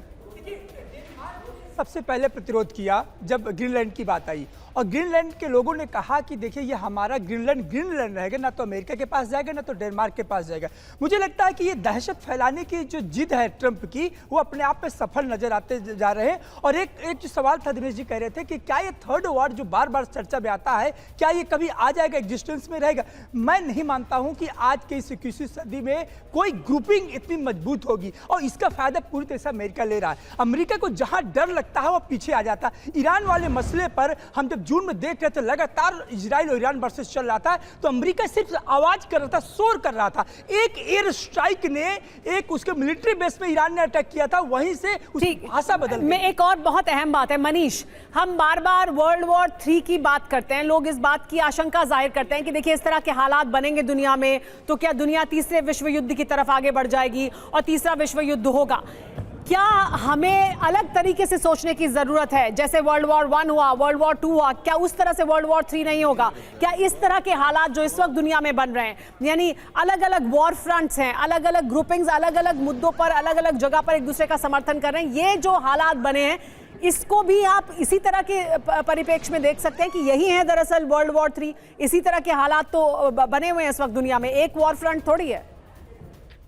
सबसे पहले प्रतिरोध किया जब ग्रीनलैंड की बात आई, और ग्रीनलैंड के लोगों ने कहा कि देखिए ये हमारा ग्रीनलैंड रहेगा, ना तो अमेरिका के पास जाएगा ना तो डेनमार्क के पास जाएगा। मुझे लगता है कि ये दहशत फैलाने की जो जिद है ट्रंप की, वो अपने आप में सफल नजर आते जा रहे हैं। और एक जो सवाल था, दिनेश जी कह रहे थे कि क्या ये थर्ड वॉर जो बार बार चर्चा में आता है, क्या ये कभी आ जाएगा, एग्जिस्टेंस में रहेगा? मैं नहीं मानता हूं कि आज के इस 21वीं सदी में कोई ग्रुपिंग इतनी मजबूत होगी, और इसका फायदा पूरी तरह से अमेरिका ले रहा है। अमेरिका को जहां डर लगता है वो पीछे आ जाता है। ईरान वाले मसले पर हम जब जून में देख रहे थे, लगातार इजराइल और ईरान वर्सेस चल रहा था, तो अमेरिका सिर्फ आवाज कर रहा था, शोर कर रहा था। एक एयर स्ट्राइक ने एक उसके मिलिट्री बेस पे ईरान ने अटैक किया था, वहीं से उसकी भाषा बदल गई। मैं एक और बहुत अहम बात है मनीष, हम बार बार वर्ल्ड वॉर 3 की बात करते हैं, लोग इस बात की आशंका जाहिर करते हैं कि देखिए इस तरह के हालात बनेंगे दुनिया में तो क्या दुनिया तीसरे विश्व युद्ध की तरफ आगे बढ़ जाएगी और तीसरा विश्व युद्ध होगा? क्या हमें अलग तरीके से सोचने की जरूरत है? जैसे वर्ल्ड वॉर 1 हुआ, वर्ल्ड वॉर 2 हुआ, क्या उस तरह से वर्ल्ड वॉर 3 नहीं होगा? क्या इस तरह के हालात जो इस वक्त दुनिया में बन रहे हैं, यानी अलग अलग वॉर फ्रंट्स हैं, अलग अलग ग्रुपिंग्स अलग अलग मुद्दों पर अलग अलग जगह पर एक दूसरे का समर्थन कर रहे हैं, ये जो हालात बने हैं इसको भी आप इसी तरह के परिप्रेक्ष्य में देख सकते हैं कि यही है दरअसल वर्ल्ड वॉर 3? इसी तरह के हालात तो बने हुए हैं इस वक्त दुनिया में, एक वॉर फ्रंट थोड़ी है।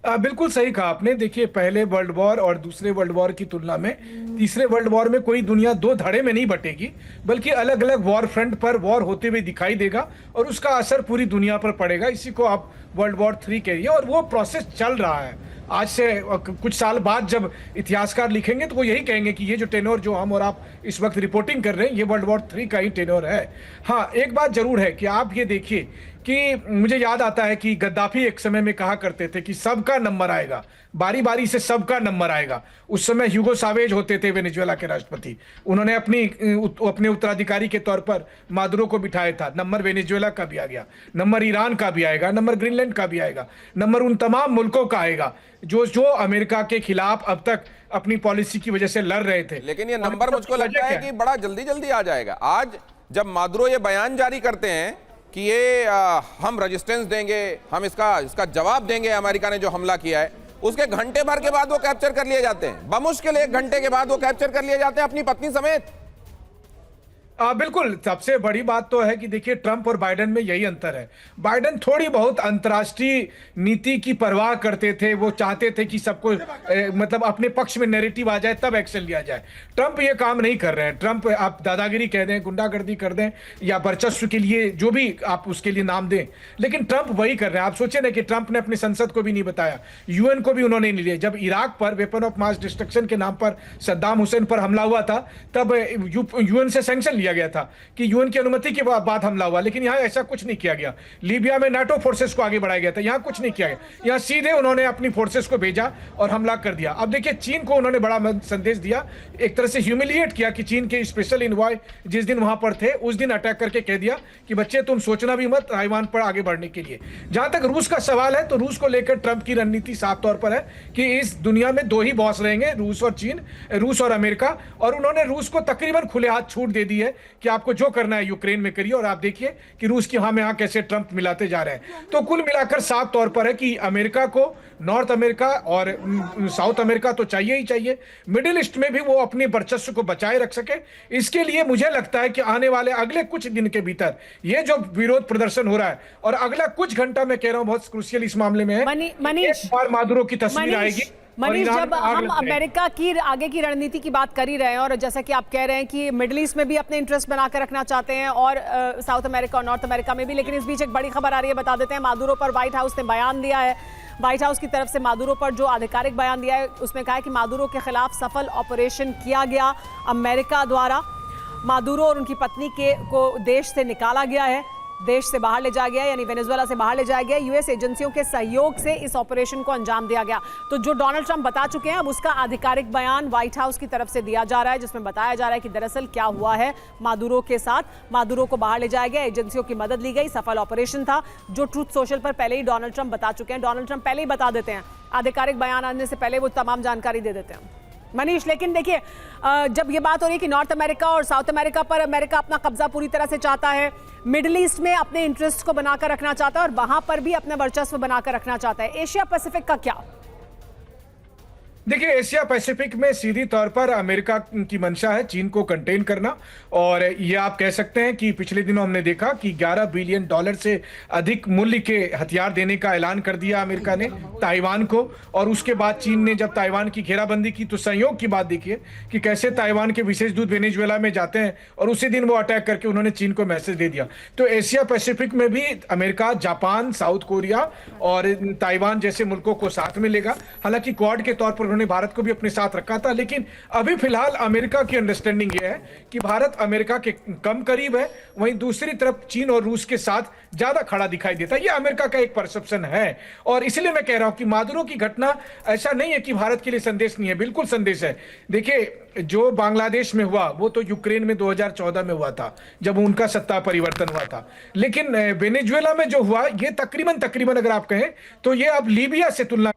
बिल्कुल सही कहा आपने। देखिए, पहले वर्ल्ड वॉर और दूसरे वर्ल्ड वॉर की तुलना में तीसरे वर्ल्ड वॉर में कोई दुनिया 2 धड़े में नहीं बटेगी, बल्कि अलग अलग वॉर फ्रंट पर वॉर होते हुए दिखाई देगा और उसका असर पूरी दुनिया पर पड़ेगा। इसी को आप वर्ल्ड वॉर 3 कहिए, और वो प्रोसेस चल रहा है। आज से कुछ साल बाद जब इतिहासकार लिखेंगे तो वो यही कहेंगे कि ये जो टेनोर जो हम और आप इस वक्त रिपोर्टिंग कर रहे हैं, ये वर्ल्ड वॉर 3 का ही टेनोर है। हाँ, एक बात जरूर है कि आप ये देखिए कि मुझे याद आता है कि गद्दाफी एक समय में कहा करते थे कि सबका नंबर आएगा, बारी बारी से सबका नंबर आएगा। उस समय ह्यूगो सावेज होते थे वेनेजुएला के राष्ट्रपति, उन्होंने अपने उत्तराधिकारी के तौर पर मादुरो को बिठाया था। नंबर वेनेजुएला का भी आ गया, नंबर ईरान का भी आएगा, नंबर ग्रीनलैंड का भी आएगा, नंबर उन तमाम मुल्कों का आएगा जो अमेरिका के खिलाफ अब तक अपनी पॉलिसी की वजह से लड़ रहे थे। लेकिन ये नंबर मुझको लगता है कि बड़ा जल्दी जल्दी आ जाएगा। आज जब मादुरो ये बयान जारी करते हैं कि ये हम रेजिस्टेंस देंगे, हम इसका जवाब देंगे अमेरिका ने जो हमला किया है, उसके घंटे भर के बाद वो कैप्चर कर लिए जाते हैं। बमुश्किल 1 घंटे के बाद वो कैप्चर कर लिए जाते हैं अपनी पत्नी समेत। बिल्कुल, सबसे बड़ी बात तो है कि देखिए ट्रंप और बाइडेन में यही अंतर है। बाइडेन थोड़ी बहुत अंतर्राष्ट्रीय नीति की परवाह करते थे, वो चाहते थे कि सबको मतलब अपने पक्ष में नैरेटिव आ जाए तब एक्शन लिया जाए। ट्रंप ये काम नहीं कर रहे हैं। ट्रंप आप दादागिरी कह दें, गुंडागर्दी कर दें या वर्चस्व के लिए जो भी आप उसके लिए नाम दें, लेकिन ट्रंप वही कर रहे हैं। आप सोचे ना कि ट्रंप ने अपनी संसद को भी नहीं बताया, यूएन को भी उन्होंने नहीं लिया। जब इराक पर वेपन ऑफ मास डिस्ट्रक्शन के नाम पर सद्दाम हुसैन पर हमला हुआ था, तब यूएन से सैंक्शन लिया गया था कि यूएन की अनुमति के बाद हमला हुआ, लेकिन यहां ऐसा कुछ नहीं किया गया। लीबिया में नाटो फोर्सेस को आगे बढ़ाया गया था, यहां कुछ नहीं किया गया। यहां सीधे उन्होंने अपनी फोर्सेस को भेजा और हमला कर दिया। अब देखिए, चीन को उन्होंने बड़ा संदेश दिया, एक तरह से ह्यूमिलिएट किया कि चीन के स्पेशल इन्वॉय जिस दिन वहां पर थे उस दिन अटैक करके कह दिया कि बच्चे तुम सोचना भी मत ताइवान पर आगे बढ़ने के लिए। जहां तक रूस का सवाल है, तो रूस को लेकर ट्रंप की रणनीति साफ तौर पर है कि इस दुनिया में 2 ही बॉस रहेंगे, रूस और चीन, रूस और अमेरिका। और उन्होंने रूस को तकरीबन खुले हाथ छूट दे दी है कि आपको जो करना है यूक्रेन में करिए। और आप देखिए कि रूस की में कैसे ट्रंप मिलाते जा रहे हैं। तो कुल मिलाकर साफ तौर पर है कि अमेरिका को नॉर्थ अमेरिका और साउथ अमेरिका तो चाहिए ही चाहिए, मिडिल ईस्ट में भी वो अपने वर्चस्व को बचाए रख सके। इसके लिए मुझे लगता है कि आने वाले अगले कुछ दिन के भीतर ये जो विरोध प्रदर्शन हो रहा है, और अगला कुछ घंटा मैं कह रहा हूं बहुत क्रूशियल इस मामले में है, मनीष, एक बार मादुरो की तस्वीर आएगी मनीष, ईरान जब में आग हम लग जाएगी। अमेरिका की आगे की रणनीति की बात कर ही रहे हैं और जैसा कि आप कह रहे हैं कि मिडिल ईस्ट में भी अपने इंटरेस्ट बनाकर रखना चाहते हैं और साउथ अमेरिका और नॉर्थ अमेरिका में भी, लेकिन इस बीच एक बड़ी खबर आ रही है, बता देते हैं। मादुरो पर व्हाइट हाउस ने बयान दिया है। व्हाइट हाउस की तरफ से मादुरो पर जो आधिकारिक बयान दिया है उसमें कहा है कि मादुरो के खिलाफ सफल ऑपरेशन किया गया अमेरिका द्वारा। मादुरो और उनकी पत्नी को देश से निकाला गया है, देश से बाहर ले जाया गया, यानी वेनेजुएला से बाहर ले जाया गया। यूएस एजेंसियों के सहयोग से इस ऑपरेशन को अंजाम दिया गया। तो जो डोनाल्ड ट्रंप बता चुके हैं, अब उसका आधिकारिक बयान व्हाइट हाउस की तरफ से दिया जा रहा है, जिसमें बताया जा रहा है कि दरअसल क्या हुआ है मादुरो के साथ। मादुरो को बाहर ले जाया गया, एजेंसियों की मदद ली गई, सफल ऑपरेशन था, जो ट्रूथ सोशल पर पहले ही डोनाल्ड ट्रंप बता चुके हैं। डोनाल्ड ट्रंप पहले ही बता देते हैं, आधिकारिक बयान आने से पहले वो तमाम जानकारी दे देते हैं। मनीष, लेकिन देखिए, जब ये बात हो रही है कि नॉर्थ अमेरिका और साउथ अमेरिका पर अमेरिका अपना कब्जा पूरी तरह से चाहता है, मिडिल ईस्ट में अपने इंटरेस्ट को बनाकर रखना चाहता है और वहां पर भी अपना वर्चस्व बनाकर रखना चाहता है, एशिया पैसिफिक का क्या? देखिए, एशिया पैसिफिक में सीधी तौर पर अमेरिका की मंशा है चीन को कंटेन करना। और ये आप कह सकते हैं कि पिछले दिनों हमने देखा कि $11 बिलियन से अधिक मूल्य के हथियार देने का ऐलान कर दिया अमेरिका ने ताइवान को। और उसके बाद चीन ने जब ताइवान की घेराबंदी की तो संयोग की बात देखिए कि कैसे ताइवान के विशेष दूत वेनेजुएला में जाते हैं और उसी दिन वो अटैक करके उन्होंने चीन को मैसेज दे दिया। तो एशिया पैसिफिक में भी अमेरिका जापान, साउथ कोरिया और ताइवान जैसे मुल्कों को साथ में लेगा। हालांकि क्वाड के तौर पर उन्होंने भारत को भी अपने साथ रखा था, लेकिन अभी फिलहाल अमेरिका की अंडरस्टैंडिंग यह है कि भारत अमेरिका के कम करीब है, वहीं दूसरी तरफ चीन और रूस के साथ ज्यादा खड़ा दिखाई देता है। यह अमेरिका का एक परसेप्शन है और इसलिए मैं कह रहा हूं कि मादुरो की घटना ऐसा नहीं है कि भारत के लिए संदेश नहीं है, बिल्कुल संदेश है। देखिए, जो बांग्लादेश में हुआ वो तो यूक्रेन में 2014 में हुआ था जब उनका सत्ता परिवर्तन हुआ था, लेकिन वेनेजुएला में जो हुआ ये तकरीबन अगर आप कहें तो ये अब लीबिया से तुलना